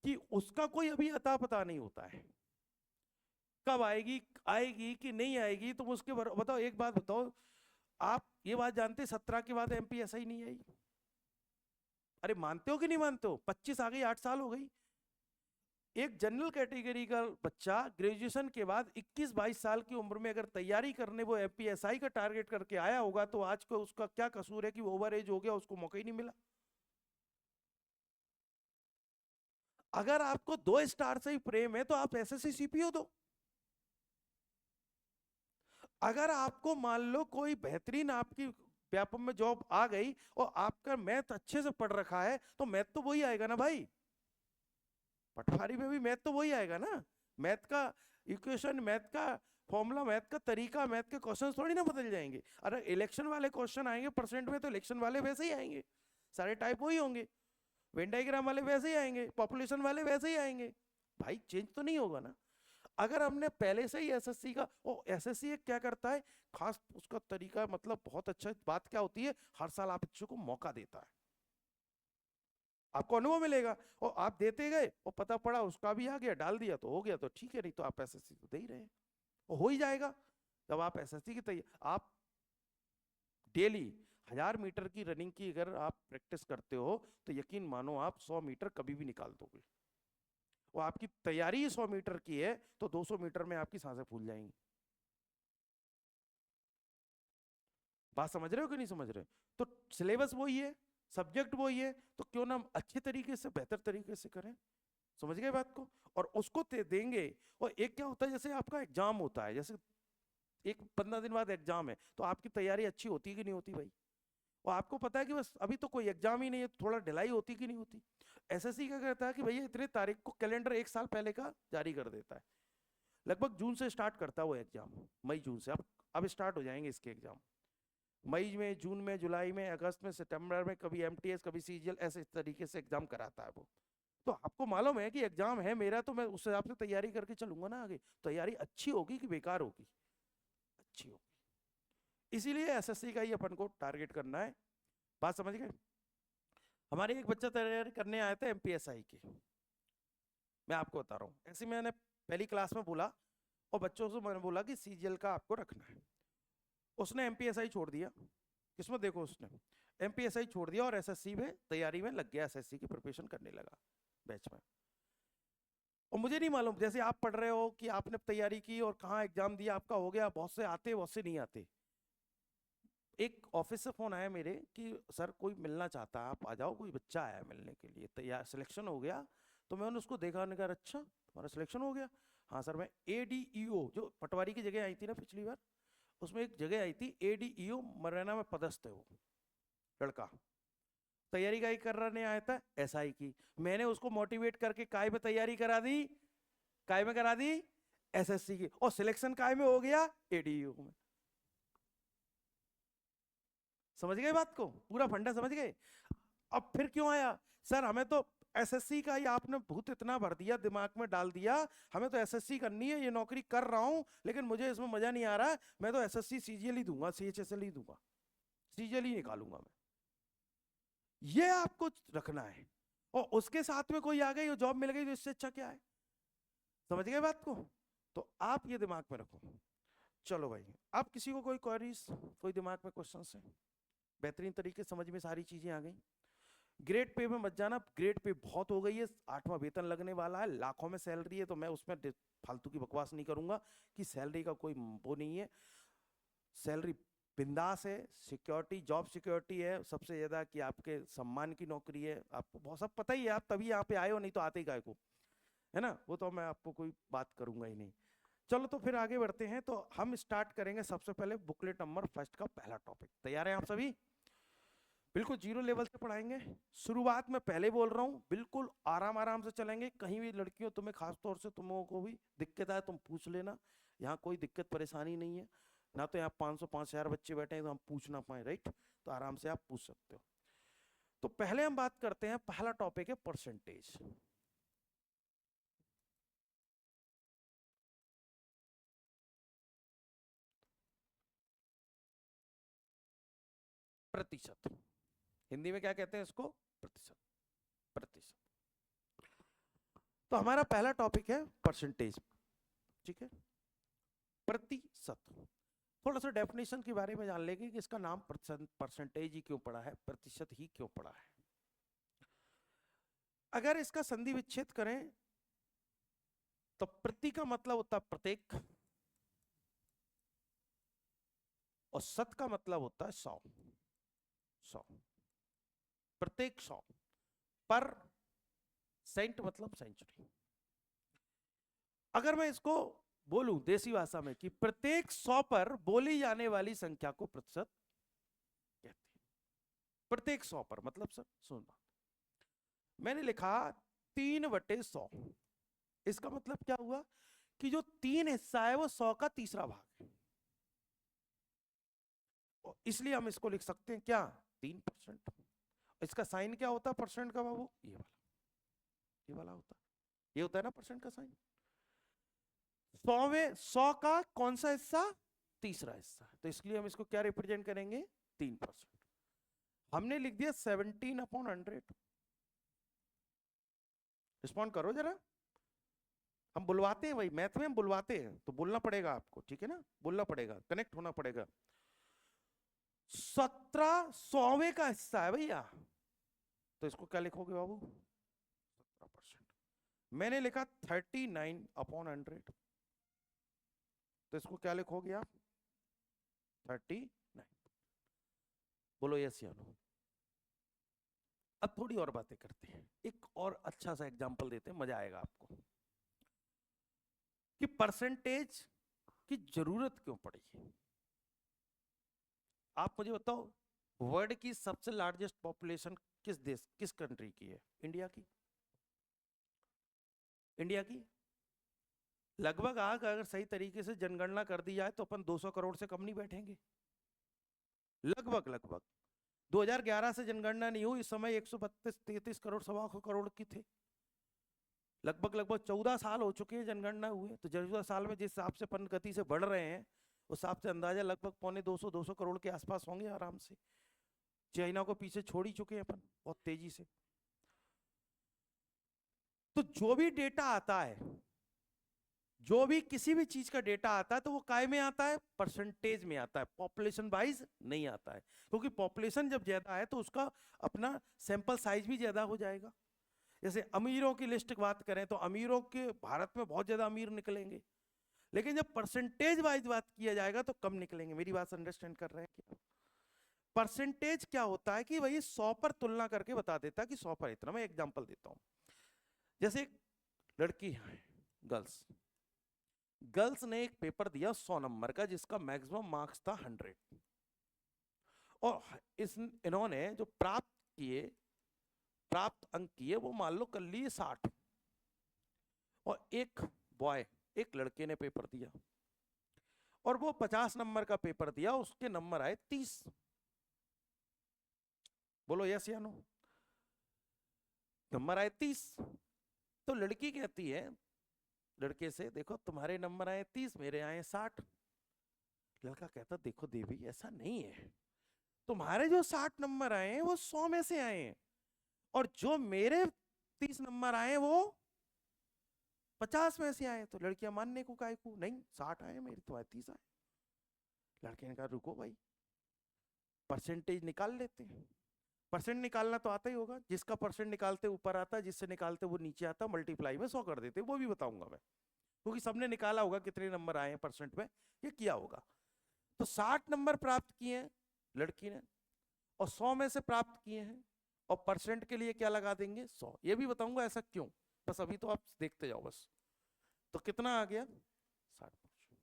कि उसका कोई अभी अता पता नहीं होता है, कब आएगी, आएगी कि नहीं आएगी। तो उसके बताओ, एक बात बताओ, आप ये बात जानते 17 के बाद एमपी ऐसा ही नहीं आई? अरे मानते हो कि नहीं मानते हो? 25 आ गई, 8 साल हो गई। एक जनरल कैटेगरी का बच्चा ग्रेजुएशन के बाद 21-22 साल की उम्र में अगर तैयारी करने वो एमपीएसआई का टारगेट करके आया होगा, तो आज को उसका क्या कसूर है कि वो ओवर एज हो गया, उसको मौका ही नहीं मिला? अगर आपको 2 स्टार से ही प्रेम है तो आप एसएससी सीपीओ दो। अगर आपको मान लो कोई बेहतरीन आपकी व्यापम में जॉब आ गई और आपका मैथ अच्छे से पढ़ रखा है, तो मैथ तो वही आएगा ना भाई, पटवारी में भी मैथ तो वही आएगा ना। मैथ का इक्वेशन, मैथ का फॉर्मूला, मैथ का तरीका, मैथ के क्वेश्चन थोड़ी ना बदल जाएंगे। अरे इलेक्शन वाले क्वेश्चन आएंगे परसेंट में, तो इलेक्शन वाले वैसे ही आएंगे, सारे टाइप वही होंगे। वेन डायग्राम वाले वैसे ही आएंगे, पॉपुलेशन वाले वैसे ही आएंगे, भाई चेंज तो नहीं होगा ना। अगर हमने पहले से ही एसएससी का, ओ एसएससी क्या करता है खास, उसका तरीका मतलब बहुत अच्छा, बात क्या होती है, हर साल आप बच्चों को मौका देता है, आपको अनुभव मिलेगा, और आप देते गए और पता पड़ा उसका भी आ गया, डाल दिया तो हो गया, तो ठीक है, नहीं तो आप एसएससी तो दे ही रहे हैं, हो ही जाएगा। जब आप एसएससी की तैयारी, आप डेली 1000 मीटर की रनिंग की अगर आप प्रैक्टिस करते हो, तो यकीन मानो आप 100 मीटर कभी भी निकाल दोगे। वो आपकी तैयारी 100 मीटर की है, तो 200 मीटर में आपकी सांसें फूल जाएंगी। बात समझ रहे हो कि नहीं समझ रहे? तो सिलेबस वही है, सब्जेक्ट वही है, तो क्यों ना हम अच्छे तरीके से, बेहतर तरीके से करें। समझ गए बात को? और उसको देंगे। और एक क्या होता है, जैसे आपका एग्जाम होता है, जैसे एक 15 दिन बाद एग्जाम है, तो आपकी तैयारी अच्छी होती है कि नहीं होती भाई? और आपको पता है कि बस अभी तो कोई एग्जाम ही नहीं है, थोड़ा ढिलाई होती कि नहीं होती। एसएससी क्या कहता है कि भैया इतने तारीख को कैलेंडर एक साल पहले का जारी कर देता है, लगभग जून से स्टार्ट करता है वो एग्जाम, मई जून से। अब स्टार्ट हो जाएंगे इसके एग्जाम, मई में, जून में, जुलाई में, अगस्त में, सितंबर में, कभी एमटीएस, कभी सीजीएल, ऐसे तरीके से एग्जाम कराता है वो। तो आपको मालूम है कि एग्जाम है मेरा, तो मैं उस हिसाब से तैयारी करके चलूंगा ना आगे। तैयारी अच्छी होगी कि बेकार होगी? अच्छी होगी। इसीलिए एसएससी का ही अपन को टारगेट करना है। बात समझ गए? हमारे एक बच्चा तैयारी करने आया था एमपीएसआई की, मैं आपको बता रहा हूँ, ऐसे मैंने पहली क्लास में बोला और बच्चों से मैंने बोला कि सीजीएल का आपको रखना है। उसने एमपीएसआई छोड़ दिया, किस्मत देखो, उसने एमपीएसआई छोड़ दिया और एसएससी में तैयारी में लग गया, एसएससी की प्रिपरेशन करने लगा बैच में। और मुझे नहीं मालूम, जैसे आप पढ़ रहे हो कि आपने तैयारी की और कहाँ एग्जाम दिया, आपका हो गया, बहुत से आते बहुत से नहीं आते। एक ऑफिस से फोन आया मेरे कि सर कोई मिलना चाहता है, आप आ जाओ, कोई बच्चा आया मिलने के लिए, तैयार सिलेक्शन हो गया। तो मैंने उसको देखा, मैंने कहा अच्छा तुम्हारा सिलेक्शन हो गया? हाँ सर, मैं एडीईओ, जो पटवारी की जगह आई थी ना पिछली बार, उसमें एक जगह आई थी एडीईओ, मुरैना में पदस्थ है वो लड़का, तैयारी का ही करने आया था एसआई की। मैंने उसको मोटिवेट करके काय में तैयारी करा दी, काय में करा दी, एसएससी की, और सिलेक्शन काय में हो गया, एडीईओ में। समझ गए बात को, पूरा फंडा समझ गए? अब फिर क्यों आया? सर हमें तो एसएससी का ही आपने भूत इतना भर दिया, दिमाग में डाल दिया, हमें तो एसएससी करनी है, ये नौकरी कर रहा हूं, लेकिन मुझे इसमें मजा नहीं आ रहा है, मैं तो एसएससी सीजीएल ही दूंगा, सीएचएसएल ही दूंगा, सीजीएल ही निकालूंगा मैं। ये आपको रखना है। और उसके साथ में कोई आ गई, जॉब मिल गई, तो इससे अच्छा क्या है? समझ गए बात को? तो आप ये दिमाग में रखो। चलो भाई, आप किसी को कोई क्वेरीज, कोई दिमाग में क्वेश्चन है? बेहतरीन तरीके से समझ में सारी चीजें आ गई। ग्रेड पे में मत जाना, ग्रेड पे बहुत हो गई है, 8वां वेतन लगने वाला है, लाखों में सैलरी है, तो मैं उसमें फालतू की बकवास नहीं करूंगा कि सैलरी का कोई वो नहीं है। सैलरी बिंदास है, सिक्योरिटी, जॉब सिक्योरिटी है, सबसे ज्यादा कि आपके सम्मान की नौकरी है, आपको बहुत सब पता ही है, आप तभी यहाँ पे आए हो, नहीं तो आते ही काय को, है ना? वो तो मैं आपको कोई बात करूंगा ही नहीं। चलो तो फिर आगे बढ़ते हैं। तो हम स्टार्ट करेंगे सबसे पहले बुकलेट नंबर फर्स्ट का पहला टॉपिक। तैयार हैं आप सभी? बिल्कुल जीरो लेवल से पढ़ाएंगे। शुरुआत में पहले बोल रहा हूँ, बिल्कुल आराम आराम से चलेंगे। कहीं भी लड़कियों, तुम्हें खास तौर से तुम लोगों को भी दिक्कत आए तुम पूछ लेना, यहाँ कोई दिक्कत परेशानी नहीं है ना। तो यहाँ 500-5000 बच्चे बैठे हैं तो हम पूछ ना पाए, राइट? तो आराम से आप पूछ सकते हो। तो पहले हम बात करते हैं, पहला टॉपिक है परसेंटेज। प्रतिशत, हिंदी में क्या कहते हैं इसको? प्रतिशत। प्रतिशत। तो हमारा पहला टॉपिक है परसेंटेज, ठीक है? प्रतिशत। थोड़ा सा डेफिनेशन के बारे में जान लेंगे कि इसका नाम परसेंटेज ही क्यों पड़ा है, प्रतिशत ही क्यों पड़ा है। अगर इसका संधि विच्छेद करें तो प्रति का मतलब होता है प्रत्येक, और शत का मतलब होता है 100। 100, प्रत्येक 100, पर सेंट मतलब सेंचुरी। अगर मैं इसको बोलूं देसी भाषा में कि प्रत्येक 100 पर बोली जाने वाली संख्या को प्रतिशत कहते हैं। प्रत्येक 100 पर मतलब, सर सुनना, मैंने लिखा 3/100, इसका मतलब क्या हुआ कि जो 3 हिस्सा है वो 100 का तीसरा भाग है, इसलिए हम इसको लिख सकते हैं क्या, 3%। इसका साइन क्या होता है परसेंट का बाबू? ये वाला, ये वाला होता है, ये होता है ना परसेंट का साइन। 100 का कौन सा हिस्सा? तीसरा हिस्सा। तो इसलिए हम इसको क्या रिप्रेजेंट करेंगे? 3%। हमने लिख दिया 17/100। रिस्पॉन्ड करो जरा, हम बुलवाते हैं भाई, मैथ में हम बुलवाते हैं, तो बोलना पड़ेगा आपको, ठीक है ना? बोलना पड़ेगा, कनेक्ट होना पड़ेगा। 17/100 का हिस्सा है भैया, तो इसको क्या लिखोगे बाबू? 17%। मैंने लिखा 39/100, तो इसको क्या लिखोगे आप? 39। बोलो यस या नो। अब थोड़ी और बातें करते हैं, एक और अच्छा सा एग्जांपल देते हैं, मजा आएगा आपको कि परसेंटेज की जरूरत क्यों पड़ी। आप मुझे बताओ, वर्ल्ड की सबसे लार्जेस्ट पॉपुलेशन किस देश, किस कंट्री की है? इंडिया की। इंडिया की लगभग आग अगर सही तरीके से जनगणना कर दी जाए तो अपन 200 करोड़ से कम नहीं बैठेंगे, लगभग लगभग। 2011 से जनगणना नहीं हुई, इस समय 132-33 करोड़, 1.25 करोड़ की थे। लगभग लगभग 14 साल हो चुके हैं जनगणना हुए, तो 14 साल में जिस हिसाब से अपन गति से बढ़ रहे हैं उस हिसाब से अंदाजा लगभग 200 करोड़ के आसपास होंगे आराम से। चाइना को पीछे छोड़ ही चुके हैं अपन बहुत तेजी से। तो जो भी डेटा आता है, जो भी किसी भी चीज का डेटा आता है तो वो काय में आता है? परसेंटेज में आता है, पॉपुलेशन वाइज नहीं आता है। क्योंकि पॉपुलेशन जब ज्यादा है तो उसका अपना सैंपल साइज भी ज्यादा हो जाएगा। जैसे अमीरों की लिस्ट की बात करें तो अमीरों के भारत में बहुत ज्यादा अमीर निकलेंगे, लेकिन जब परसेंटेज वाइज बात किया जाएगा तो कम निकलेंगे। मेरी बात अंडरस्टैंड कर रहे हैं क्या? परसेंटेज क्या होता है कि वही 100 पर तुलना करके बता देता है कि 100 पर इतना। मैं एग्जांपल देता हूं, जैसे एक लड़की है, गर्ल्स गर्ल्स ने एक पेपर दिया 100 नंबर का जिसका मैक्सिमम मार्क्स था 100, और इन्होंने जो प्राप्त अंक किए वो मान लो कर लिए 60, और एक बॉय, एक लड़के ने पेपर दिया और वो 50 नंबर का पेपर दिया, उसके नंबर आए 30। बोलो यस या नो? नंबर आए 30। तो लड़की कहती है लड़के से, देखो तुम्हारे नंबर आए 30, मेरे आए 60। लड़का कहता देखो देवी ऐसा नहीं है, तुम्हारे जो 60 नंबर आए हैं वो 100 में से आए हैं, और जो मेरे 30 नंबर आए वो 50 में से आए। तो लड़कियां मानने को काय को नहीं, 60 आए मेरे, तुम्हारे 30 आए। लड़के ने कहा रुको भाई, परसेंटेज निकाल लेते हैं। परसेंट निकालना तो आता ही होगा, जिसका परसेंट निकालते ऊपर आता, जिससे निकालते वो नीचे आता, मल्टीप्लाई में 100 कर देते, वो भी बताऊंगा मैं, क्योंकि सबने निकाला होगा कितने नंबर आए हैं परसेंट में, ये किया होगा। तो 60 नंबर प्राप्त किए हैं लड़की ने, और 100 में से प्राप्त किए हैं, और परसेंट के लिए क्या लगा देंगे? 100। ये भी बताऊंगा ऐसा क्यों, बस अभी तो आप देखते जाओ बस। तो कितना आ गया? 60%।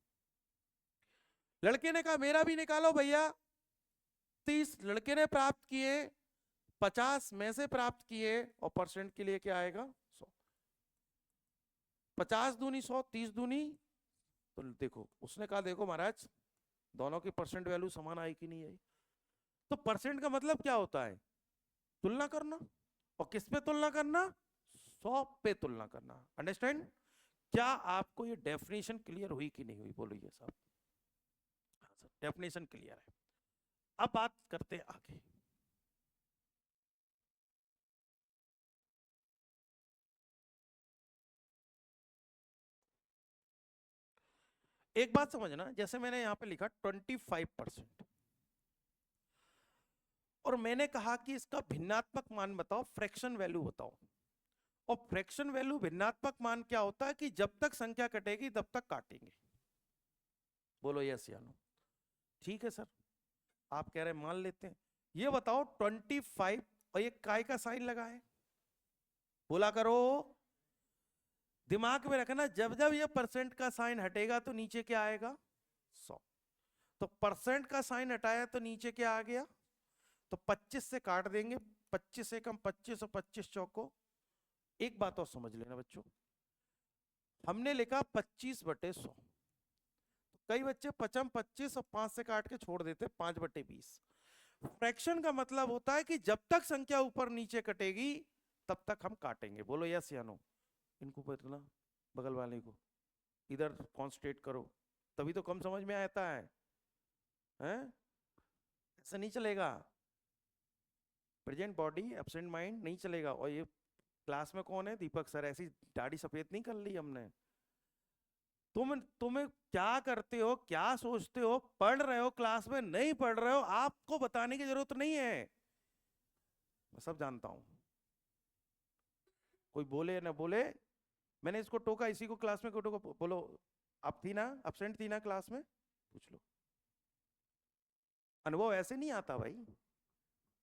लड़के ने कहा मेरा भी निकालो भैया। 30 लड़के ने प्राप्त किए, 50 में से प्राप्त किए, और परसेंट के लिए क्या आएगा? 100। 50 दूनी 100, 30 दूनी, तो देखो उसने कहा देखो महाराज दोनों की परसेंट वैल्यू समान आई कि नहीं आई। तो परसेंट का मतलब क्या होता है? तुलना करना। और किस पे तुलना करना? 100 पे तुलना करना। अंडरस्टैंड? क्या आपको ये डेफिनेशन क्लियर हुई कि नहीं हुई? बोलिए साहब। हाँ सर, डेफिनेशन क्लियर है। अब बात करते हैं आगे। एक बात समझना, जैसे मैंने यहां पे लिखा 25%, और मैंने कहा कि इसका भिन्नात्मक मान बताओ, फ्रैक्शन वैल्यू बताओ। और फ्रैक्शन वैल्यू भिन्नात्मक मान क्या होता है कि जब तक संख्या कटेगी तब तक काटेंगे। बोलो यस या नो? ठीक है सर, आप कह रहे हैं मान लेते हैं। ये बताओ 25 और ये काय का साइन लगा है, बोला करो। दिमाग में रखना, जब जब ये परसेंट का साइन हटेगा तो नीचे क्या आएगा? 100। तो परसेंट का साइन हटाया तो नीचे क्या आ गया? तो 25 से काट देंगे, 25 से कम 25 और 25 चौको। एक बात और समझ लेना बच्चों, हमने लिखा 25/100, तो कई बच्चे 25 और 5 से काट के छोड़ देते 5/20। फ्रैक्शन का मतलब होता है कि जब तक संख्या ऊपर नीचे कटेगी तब तक हम काटेंगे। बोलो यस या नो? इनको बदलना, बगल वाले को इधर कॉन्सेंट्रेट करो, तभी तो कम समझ में आता है, हैं? ऐसा नहीं चलेगा। प्रेजेंट बॉडी एब्सेंट माइंड नहीं चलेगा। और ये क्लास में कौन है? दीपक सर। ऐसी दाढ़ी सफेद नहीं कर ली हमने। तुम्हें क्या करते हो, क्या सोचते हो? पढ़ रहे हो क्लास में, नहीं पढ़ रहे हो, आपको बताने की जरूरत नहीं है, मैं सब जानता हूं। कोई बोले या ना बोले, मैंने इसको टोका, इसी को क्लास में को टोका। बोलो आप थी ना, एब्सेंट थी ना क्लास में? पूछ लो। अनुभव ऐसे नहीं आता भाई,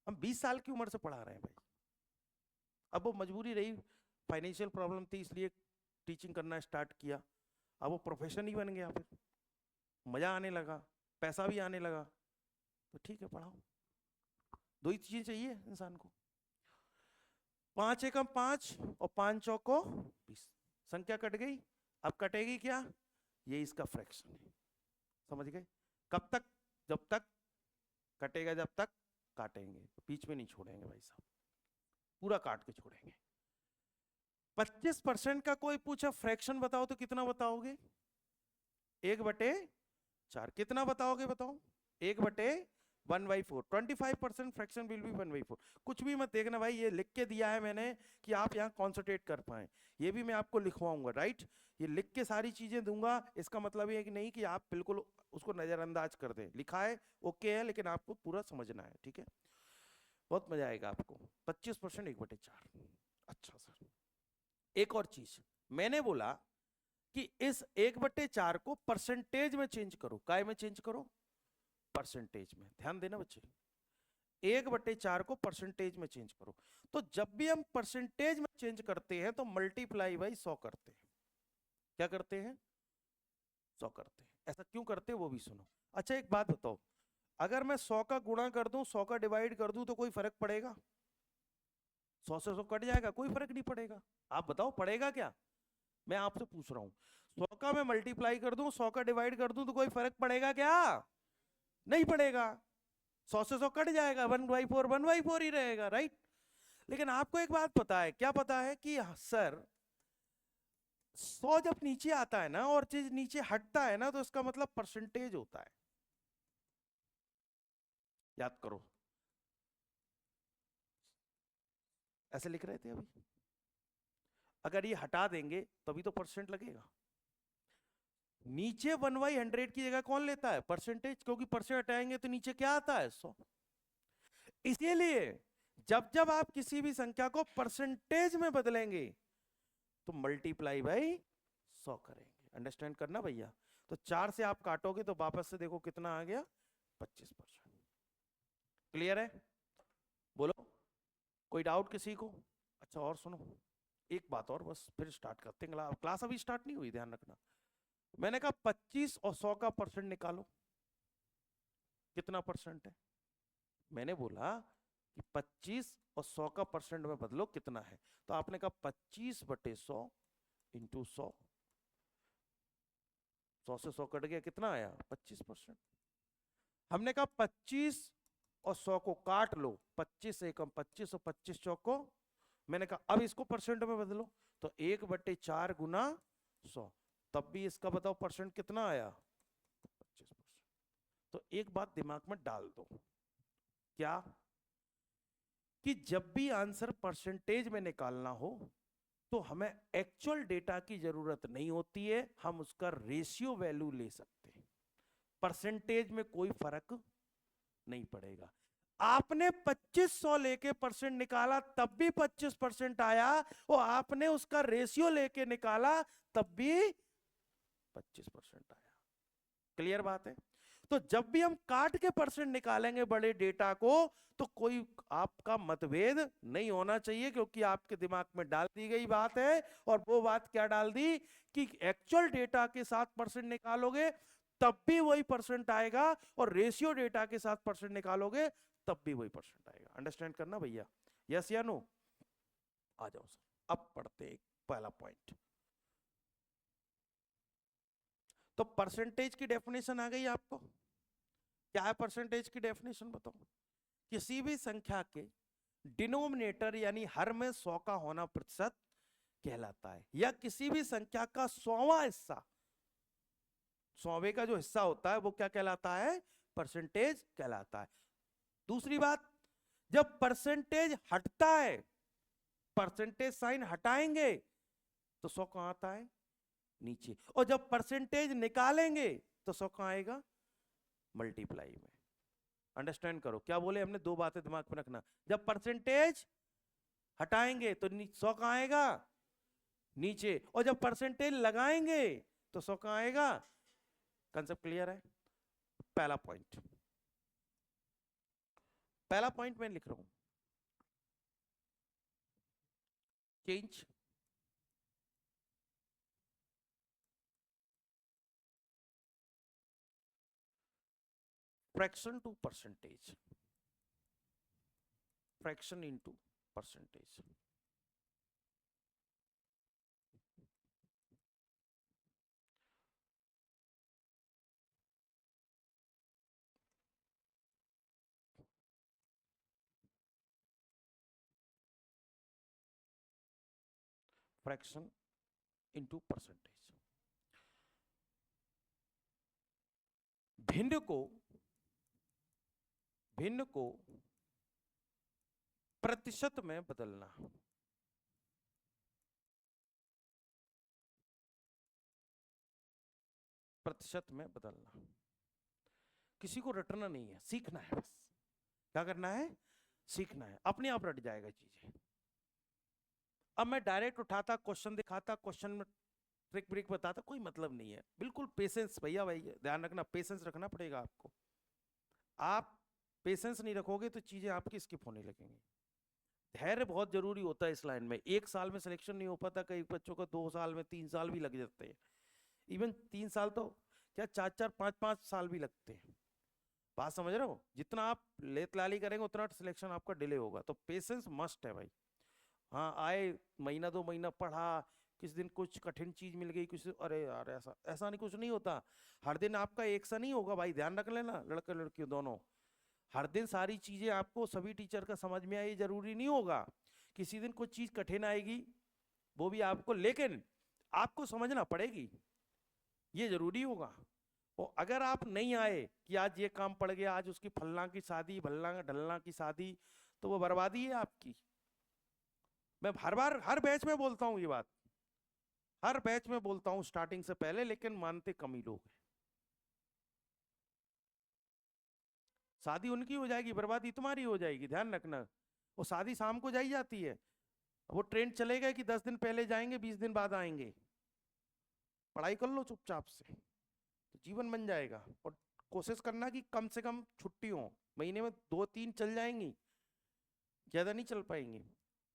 हम 20 साल की उम्र से पढ़ा रहे हैं भाई। अब वो मजबूरी रही, फाइनेंशियल प्रॉब्लम थी इसलिए टीचिंग करना स्टार्ट किया। अब वो प्रोफेशन ही बन गया, फिर मजा आने लगा, पैसा भी आने लगा, तो ठीक है पढ़ाओ। दो ही चीजें चाहिए इंसान को। 5 एकम 5 और 5 चौको 20, संख्या कट गई। अब कटेगी क्या, ये इसका फ्रैक्शन है, समझ गए। कब तक, जब तक कटेगा, जब तक काटेंगे, बीच में नहीं छोड़ेंगे भाई साहब, पूरा काट के छोड़ेंगे। 25% का कोई पूछा फ्रैक्शन बताओ तो कितना बताओगे, 1/4। कितना बताओगे बताओ, 1/1/4। 25% फ्रैक्शन विल बी 1/4। कुछ भी मत देखना भाई, ये लिख के दिया है मैंने कि आप यहाँ कॉन्सेंट्रेट कर पाए, ये भी मैं आपको लिखवाऊंगा, राइट। ये लिख के सारी चीजें दूंगा, इसका मतलब ये कि नहीं कि आप बिल्कुल उसको नजरअंदाज कर दें। लिखा है ओके है, लेकिन आपको पूरा समझना है, ठीक है। बहुत मजा आएगा आपको। 25% 1/4। अच्छा सर, एक और चीज मैंने बोला कि इस 1/4 को परसेंटेज में चेंज करो। काय में चेंज करो, परसेंटेज में। ध्यान देना बच्चे, 1/4 को परसेंटेज में चेंज करो। तो जब भी हम परसेंटेज में चेंज करते हैं तो मल्टीप्लाई बाई 100 करते हैं। क्या करते हैं, 100 करते हैं। ऐसा क्यों करते हैं वो भी सुनो। अच्छा एक बात बताओ, अगर मैं 100 का गुणा कर दूं, 100 का डिवाइड कर दूं, तो कोई फर्क पड़ेगा? 100 से 100 कट जाएगा, कोई फर्क नहीं पड़ेगा। आप बताओ पड़ेगा क्या, मैं आपसे पूछ रहा हूं। 100 का मैं मल्टीप्लाई कर दूं, 100 का डिवाइड कर दूं, तो कोई फर्क पड़ेगा क्या? नहीं पड़ेगा। 100 से 100 कट जाएगा, 1/4 1/4 ही रहेगा, राइट। लेकिन आपको एक बात पता है, क्या पता है कि सर 100 जब नीचे आता है ना और चीज नीचे हटता है ना, तो इसका मतलब परसेंटेज होता है। याद करो, ऐसे लिख रहे थे अभी। अगर ये हटा देंगे तभी तो परसेंट लगेगा। नीचे 1/100 की जगह कौन लेता है, परसेंटेज, क्योंकि परसेंट हटाएंगे तो नीचे क्या आता है, 100। इसीलिए जब जब आप किसी भी संख्या को परसेंटेज में बदलेंगे तो मल्टीप्लाई बाई 100 करेंगे। अंडरस्टैंड करना भैया। तो 4 से आप काटोगे तो वापस से देखो कितना आ गया, 25%। क्लियर है, बोलो कोई डाउट किसी को। अच्छा और सुनो, एक बात और बस, फिर स्टार्ट करते हैं। क्लास अभी स्टार्ट नहीं हुई, ध्यान रखना। मैंने कहा 25 और 100 का परसेंट निकालो, कितना परसेंट है। मैंने बोला कि 25 और 100 का परसेंट में बदलो, कितना है। तो आपने कहा 25/100 इंटू 100। 100 से 100 कट गया, कितना आया, 25%। हमने कहा 25 और 100 को काट लो, 25 एकम 25 और 25 चौको। मैंने कहा अब इसको परसेंट में बदलो, तो 1/4 गुना 100। तब भी इसका बताओ परसेंट कितना आया, 25%। तो एक बात दिमाग में डाल दो, क्या, कि जब भी आंसर परसेंटेज में निकालना हो तो हमें एक्चुअल डेटा की जरूरत नहीं होती है, हम उसका रेशियो वैल्यू ले सकते हैं। परसेंटेज में कोई फर्क नहीं पड़ेगा। आपने 2500 लेके परसेंट निकाला तब भी 25% आया, और आपने उसका रेशियो लेके निकाला तब भी 25% आया। क्लियर बात है। तो जब भी हम काट के परसेंट निकालेंगे बड़े डेटा को, तो कोई आपका मतभेद नहीं होना चाहिए, क्योंकि आपके दिमाग में डाल दी गई बात है। और वो बात क्या डाल दी कि एक्चुअल डेटा के साथ परसेंट निकालोगे तब भी वही परसेंट आएगा, और रेशियो डेटा के साथ परसेंट निकालोगे तब भी वही परसेंट आएगा। अंडरस्टैंड करना भैया, यस या नो। आ जाओ सर, अब पढ़ते हैं पहला पॉइंट। तो परसेंटेज की डेफिनेशन आ गई आपको। क्या है परसेंटेज की डेफिनेशन बताओ। किसी भी संख्या के डिनोमिनेटर यानी हर में 100 का होना प्रतिशत कहलाता है, या किसी भी संख्या का 100वां हिस्सा, 100वें का जो हिस्सा होता है वो क्या कहलाता है, परसेंटेज कहलाता है। दूसरी बात, जब परसेंटेज हटता है, परसेंटेज साइन हटाएंगे तो 100 कहां आता है, नीचे। और जब परसेंटेज निकालेंगे तो 100 कहां आएगा, मल्टीप्लाई में। अंडरस्टैंड करो क्या बोले हमने, दो बातें दिमाग में रखना। जब परसेंटेज हटाएंगे तो 100 कहां आएगा, नीचे। और जब परसेंटेज लगाएंगे तो 100 कहां आएगा। कंसेप्ट क्लियर है। पहला पॉइंट, पहला पॉइंट मैं लिख रहा हूं, change fraction to percentage. Fraction into percentage. Fraction into percentage. भिन्न को प्रतिशत में बदलना। प्रतिशत में बदलना। किसी को रटना नहीं है, सीखना है बस। क्या करना है? सीखना है, अपने आप रट जाएगा चीजें। अब मैं डायरेक्ट उठाता, क्वेश्चन दिखाता, क्वेश्चन में ट्रिक ब्रिक बताता, कोई मतलब नहीं है। बिल्कुल पेशेंस भैया भाई, ध्यान रखना, पेशेंस रखना पड़ेगा आपको। आप पेशेंस नहीं रखोगे तो चीजें आपकी स्किप होने लगेंगी। धैर्य बहुत जरूरी होता है इस लाइन में। 1 साल में सिलेक्शन नहीं हो पाता, कई बच्चों का 2 साल में, 3 साल भी लग जाते हैं। इवन 3 साल तो क्या 4-4, 5-5 साल भी लगते हैं। बात समझ रहे हो? जितना आप लेत लाली करेंगे उतना सिलेक्शन आपका डिले होगा। तो पेशेंस मस्ट है भाई। हाँ, आए महीना 2 महीना पढ़ा, किस दिन कुछ कठिन चीज मिल गई, कुछ अरे यार ऐसा ऐसा नहीं, कुछ नहीं होता। हर दिन आपका एक सा नहीं होगा भाई, ध्यान रख लेना, लड़के लड़कियों दोनों। हर दिन सारी चीजें आपको सभी टीचर का समझ में आए जरूरी नहीं होगा। किसी दिन कुछ चीज कठिन आएगी, वो भी आपको, लेकिन आपको समझना पड़ेगी, ये जरूरी होगा। और अगर आप नहीं आए कि आज ये काम पड़ गया, आज उसकी फलना की शादी, भलना ढलना की शादी, तो वो बर्बादी है आपकी। मैं हर बार हर बैच में बोलता हूं ये बात, हर बैच में बोलता हूं स्टार्टिंग से पहले, लेकिन मानते कम ही लोग हैं। शादी उनकी हो जाएगी, बर्बादी तुम्हारी हो जाएगी, ध्यान रखना। वो शादी शाम को जाई जाती है, वो ट्रेंड चलेगा कि 10 दिन पहले जाएंगे, 20 दिन बाद आएंगे। पढ़ाई कर लो चुपचाप से, तो जीवन बन जाएगा। और कोशिश करना कि कम से कम छुट्टी हो, महीने में 2-3 चल जाएंगी, ज्यादा नहीं चल पाएंगी।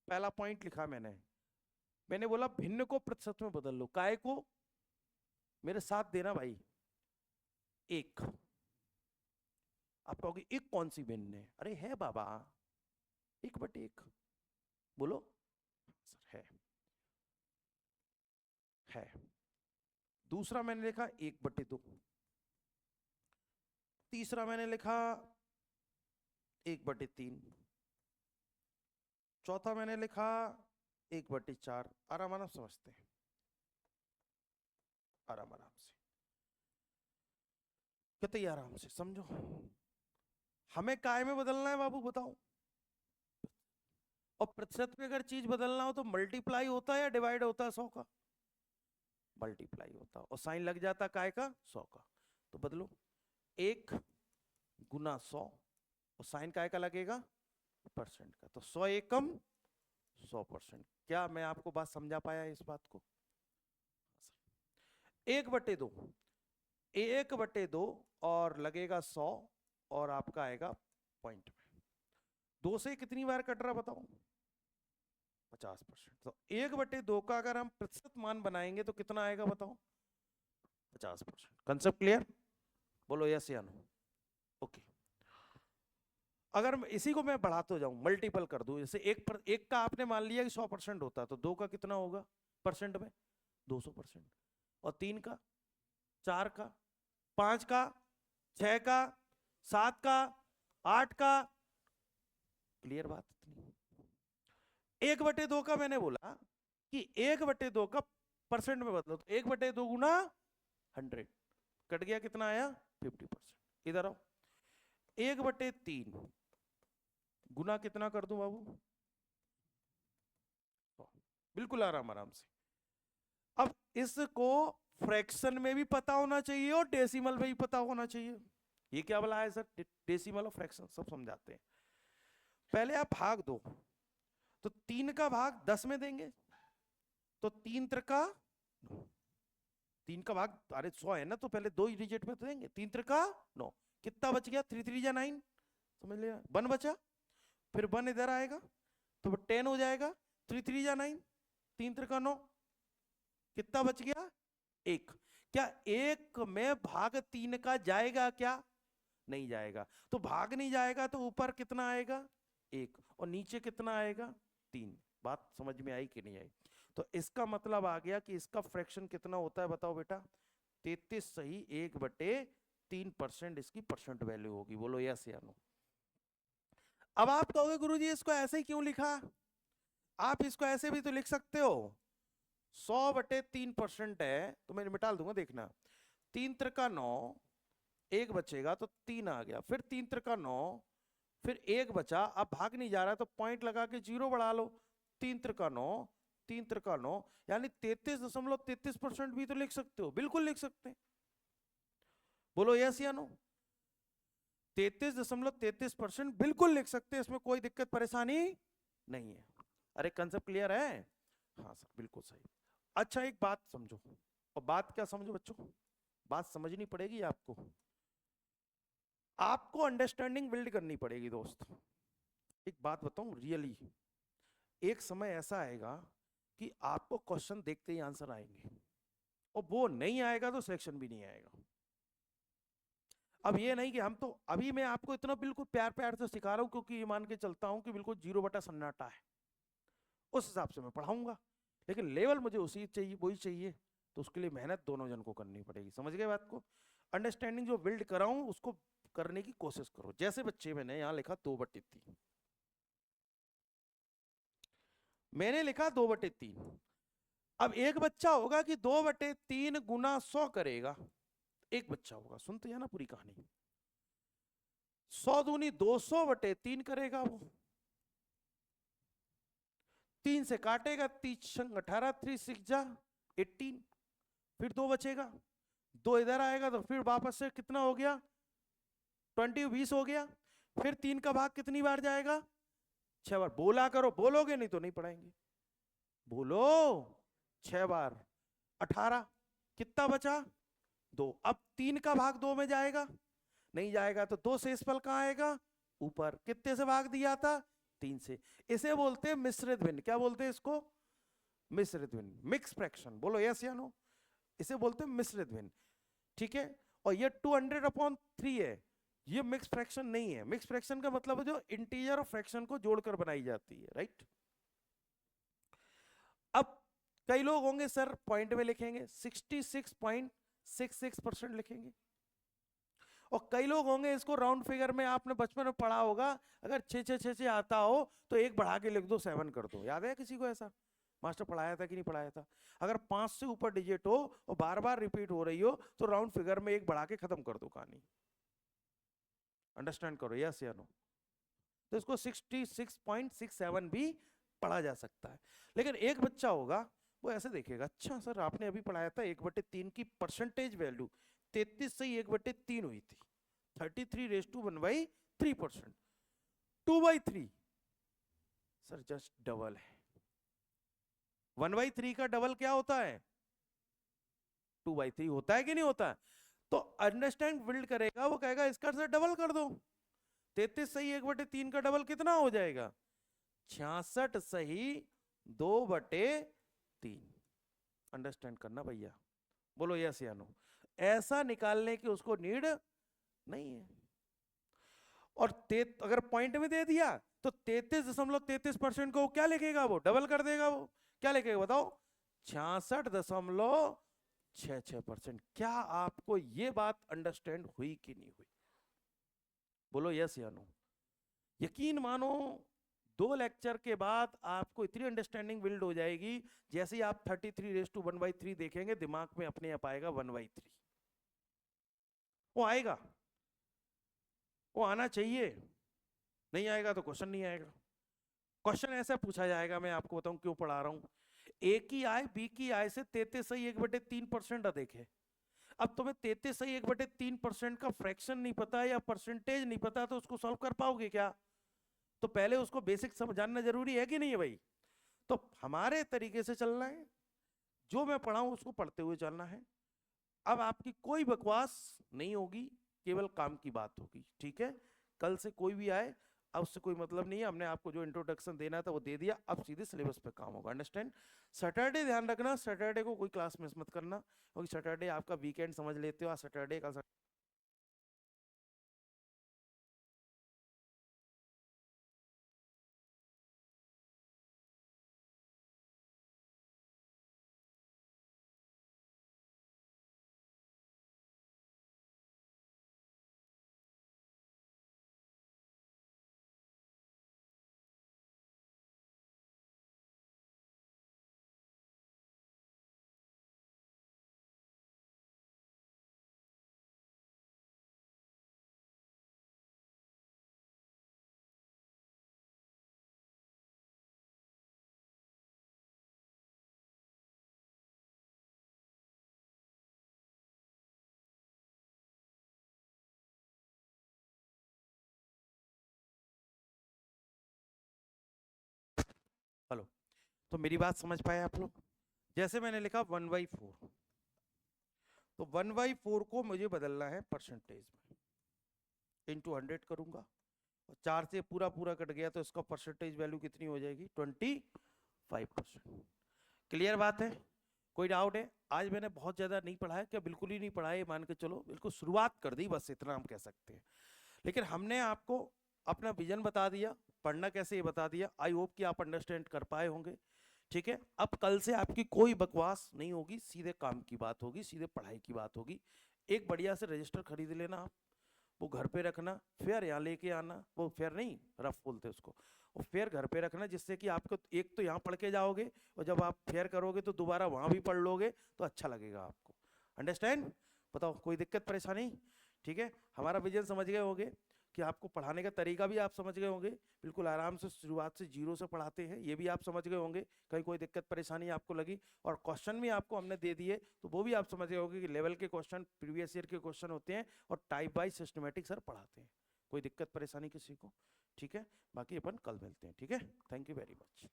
पहला पॉइंट लिखा मैंने बोला भिन्न को प्रतिशत में बदल लो। काय को? मेरे साथ देना भाई। एक। आप कहोगे एक कौन सी भिन्न है? अरे है बाबा, 1/1। बोलो सर, है। दूसरा मैंने लिखा 1/2। तीसरा मैंने लिखा 1/3। चौथा मैंने लिखा 1/4। आराम आराम समझते हैं, आराम आराम से कहते, आराम से समझो। हमें काय में बदलना है बाबू, बताओ। और प्रतिशत में अगर चीज बदलना हो तो मल्टीप्लाई होता है या डिवाइड होता है 100 का? मल्टीप्लाई होता है। और साइन लग जाता काय का? 100 का। तो बदलो, 1 गुना 100, और साइन काय का लगेगा? परसेंट का। तो 100 एकम 100%। क्या मैं आपको बात समझा पाया इस बात को? 1/2, 1/2 और लगेगा 100, और आपका आएगा पॉइंट में। 2 से कितनी बार कट रहा बताओ? 50%। तो 1/2 का अगर हम प्रतिशत मान बनाएंगे तो कितना आएगा बताओ? 50%। Concept clear? बोलो यस या नो। ओके। अगर इसी को मैं बढ़ाते जाऊं, मल्टीपल कर दूं, जैसे एक का आपने मान लिया कि 100% होता, तो 2 का कितना होगा परसेंट में? 200%। और 3 का, 4 का, 5 का, 6 का, 7 का, 8 का। क्लियर बात? इतनी। 1/2 का मैंने बोला कि 1/2 का परसेंट में बदलो, तो 1/2 गुना 100 कट गया, कितना आया? 50%। इधर आओ, 1/3 गुना कितना कर दूं बाबू? बिल्कुल आराम आराम से। अब इसको फ्रैक्शन में भी पता होना चाहिए और डेसिमल में भी पता होना चाहिए। ये क्या बोला है सर? डेसिमल और फ्रैक्शन सब समझाते हैं। पहले आप भाग दो, तो 3 का भाग 10 में देंगे, तो 3 त्रिका 3 का भाग, अरे 100 है ना, तो पहले 2 ही डिजिट में तो देंगे। 3 त्रिका 9, कितना बच गया? 3 3 जा 9, समझ लिया? 1 बचा, फिर 1 इधर आएगा तो 10 हो जाएगा। 3 3 जा 9, 3 त्रिका 9, कितना बच गया? 1। क्या 1 में भाग 3 का जाएगा क्या? नहीं जाएगा। तो भाग नहीं जाएगा तो ऊपर कितना आएगा? 1, और नीचे कितना आएगा 3। बात समझ में आई कि नहीं आई? तो इसका मतलब आ गया कि इसका फ्रैक्शन कितना होता है, बताओ बेटा, 33 सही 1/3% इसकी परसेंट वैल्यू होगी। बोलो यस या नो? अब आप कहोगे गुरुजी इसको ऐसे ही क्यों लिखा? आप इसको ऐसे भी तो लिख सकते हो, 100/3% है, तो मैं मिटा दूंगा, देखना, 3 त्रिका 9, 1 बचेगा तो 3 आ गया, फिर 3 त्रिका 9, फिर 1 बचा, अब भाग नहीं जा रहा तो पॉइंट लगा के 0 बढ़ा लो, 3 त्रिका 9, 3 त्रिका 9, यानी 33.33% भी तो लिख सकते हो, बिल्कुल लिख सकते हैं। बोलो यस या नो? 33.33% बिल्कुल लिख सकते हैं, इसमें कोई दिक्कत परेशानी नहीं है। अरे कंसेप्ट क्लियर है? हाँ सर बिल्कुल सही। अच्छा एक बात समझो, और बात क्या समझो बच्चों, बात समझनी पड़ेगी आपको, आपको अंडरस्टैंडिंग बिल्ड करनी पड़ेगी दोस्त। एक बात बताऊं रियली, एक समय ऐसा आएगा कि आपको क्वेश्चन देखते ही आंसर आएंगे, और वो नहीं आएगा तो सिलेक्शन भी नहीं आएगा। अब ये नहीं कि हम तो, अभी मैं आपको इतना बिल्कुल प्यार प्यार से सिखा रहा हूं क्योंकि ये मान के चलता हूं कि बिल्कुल 0/सन्नाटा है, उस हिसाब से मैं पढ़ाऊंगा, लेकिन लेवल मुझे उसी चाहिए, वही चाहिए, तो उसके लिए मेहनत दोनों जन को करनी पड़ेगी। समझ गए बात को? अंडरस्टैंडिंग जो बिल्ड कराऊं उसको करने की कोशिश करो। जैसे बच्चे, मैंने यहां लिखा 2/3, मैंने लिखा 2/3। अब एक बच्चा होगा कि 2/3 गुना 100 करेगा, एक बच्चा होगा, सुनते हैं ना पूरी कहानी, 100 दूनी 200/3 करेगा वो, 3 से काटेगा, 3×18 3 6 जा 18, फिर 2 बचेगा, 2 इधर आएगा तो फिर वापस से कितना हो गया 20 हो गया, फिर 3 का भाग कितनी बार जाएगा 6 बार। बोला करो, बोलोगे नहीं तो नहीं पढ़ाएंगे, बोलो 6 बार 18, कितना बचा 2। अब 3 का भाग 2 में जाएगा, नहीं जाएगा तो 2 शेष फल कहां आएगा ऊपर, कितने से भाग दिया था 3 से। इसे बोलते हैं मिश्रित भिन्न। क्या बोलते हैं इसको? मिश्रित भिन्न, मिक्स फ्रैक्शन। बोलो यस या नो? इसे बोलते हैं मिश्रित भिन्न, ठीक है। और ये 200/3 है, ये मिक्स फ्रैक्शन नहीं है। मिक्स फ्रैक्शन का मतलब है जो इंटीजर और फ्रैक्शन को जोड़कर बनाई जाती है, राइट। अब कई लोग होंगे सर पॉइंट में लिखेंगे 66.66% लिखेंगे, और कई लोग होंगे इसको राउंड फिगर में, आपने बचपन में पढ़ा होगा, अगर 6 आता हो तो 1 बढ़ा के लिख दो 7 कर दो। याद है किसी को ऐसा? मास्टर पढ़ाया था कि नहीं पढ़ाया था? अगर 5 से ऊपर डिजिट हो और बार बार रिपीट हो रही हो तो राउंड फिगर में 1 बढ़ा के खत्म कर दो कहानी। अंडरस्टैंड करो, यस या नो? तो इसको 66.67 भी पढ़ा जा सकता है। लेकिन एक बच्चा होगा वो ऐसे देखेगा, अच्छा सर आपने अभी पढ़ाया था 1/3 की परसेंटेज वैल्यू 33 से 1/3 हुई थी, 33 1/3%, 2/3 सर जस्ट डबल है। 1/3 का डबल क्या होता है 2/3 होता है कि नहीं होता है? तो अंडरस्टैंड बिल्ड करेगा, वो कहेगा इसका सर डबल कर दो, 33 सही 1/3 का डबल कितना हो जाएगा 66 सही 2/3। अंडरस्टैंड करना भैया, बोलो यस या नो? ऐसा निकालने की उसको नीड नहीं है। और अगर पॉइंट में दे दिया तो 33.33% को क्या लिखेगा, वो डबल कर देगा। वो क्या लिखेगा बताओ 66.66%। क्या आपको ये बात अंडरस्टैंड हुई कि नहीं हुई? बोलो यस या नो? यकीन मानो 2 लेक्चर के बाद आपको इतनी अंडरस्टैंडिंग बिल्ड हो जाएगी, जैसे ही आप 33 देखेंगे दिमाग में अपने आप आएगा 1/3। वो आएगा, वो आना चाहिए, नहीं आएगा तो क्वेश्चन नहीं आएगा। क्वेश्चन ऐसा पूछा जाएगा, मैं आपको बताऊं क्यों पढ़ा रहा हूं। ए की आय बी की आय से 33 सही 1/3% अधिक है। अब तुम्हें 33 सही 1/3% का फ्रैक्शन नहीं पता या परसेंटेज नहीं पता तो उसको सॉल्व कर पाओगे क्या? तो पहले उसको बेसिक समझना जरूरी है कि नहीं है भाई? तो हमारे तरीके से चलना है, जो मैं पढ़ाऊं उसको पढ़ते हुए चलना है। अब आपकी कोई बकवास नहीं होगी, केवल काम की बात होगी, ठीक है। कल से कोई भी आए, अब उससे कोई मतलब नहीं है, हमने आपको जो इंट्रोडक्शन देना था वो दे दिया, अब सीधे सिलेबस पे काम होगा। अंडरस्टैंड? सैटरडे ध्यान रखना, सैटरडे को कोई क्लास मिस मत करना, क्योंकि सैटरडे आपका वीकेंड समझ लेते हो, आज सैटरडे का हेलो, तो मेरी बात समझ पाए आप लोग? जैसे मैंने लिखा 1/4, तो 1/4 को मुझे बदलना है परसेंटेज में, इंटू 100 करूंगा, और 4 से पूरा पूरा कट गया तो इसका परसेंटेज वैल्यू कितनी हो जाएगी? 25%। क्लियर बात है? कोई डाउट है? आज मैंने बहुत ज्यादा नहीं पढ़ाया क्या? बिल्कुल ही नहीं पढ़ाया, मान के चलो, बिल्कुल शुरुआत कर दी, बस इतना हम कह सकते हैं। लेकिन हमने आपको अपना विजन बता दिया, पढ़ना कैसे ये बता दिया। आई होप कि आप अंडरस्टैंड कर पाए होंगे। ठीक है, अब कल से आपकी कोई बकवास नहीं होगी, सीधे काम की बात होगी, सीधे पढ़ाई की बात होगी। एक बढ़िया से रजिस्टर खरीद लेना आप, वो घर पे रखना, फेयर यहाँ लेके आना, वो फेयर नहीं, रफ बोलते उसको, वो फेयर घर पे रखना, जिससे कि आपको एक तो यहाँ पढ़ के जाओगे, और जब आप फेयर करोगे तो दोबारा वहाँ भी पढ़ लोगे, तो अच्छा लगेगा आपको। अंडरस्टैंड? बताओ, कोई दिक्कत परेशानी? ठीक है, हमारा विजन समझ गए होंगे कि आपको पढ़ाने का तरीका भी आप समझ गए होंगे, बिल्कुल आराम से शुरुआत से जीरो से पढ़ाते हैं, ये भी आप समझ गए होंगे। कहीं कोई दिक्कत परेशानी आपको लगी, और क्वेश्चन भी आपको हमने दे दिए, तो वो भी आप समझ गए होंगे कि लेवल के क्वेश्चन, प्रीवियस ईयर के क्वेश्चन होते हैं, और टाइप वाइज सिस्टमेटिक सर पढ़ाते हैं। कोई दिक्कत परेशानी किसी को? ठीक है, बाकी अपन कल मिलते हैं। ठीक है, थैंक यू वेरी मच।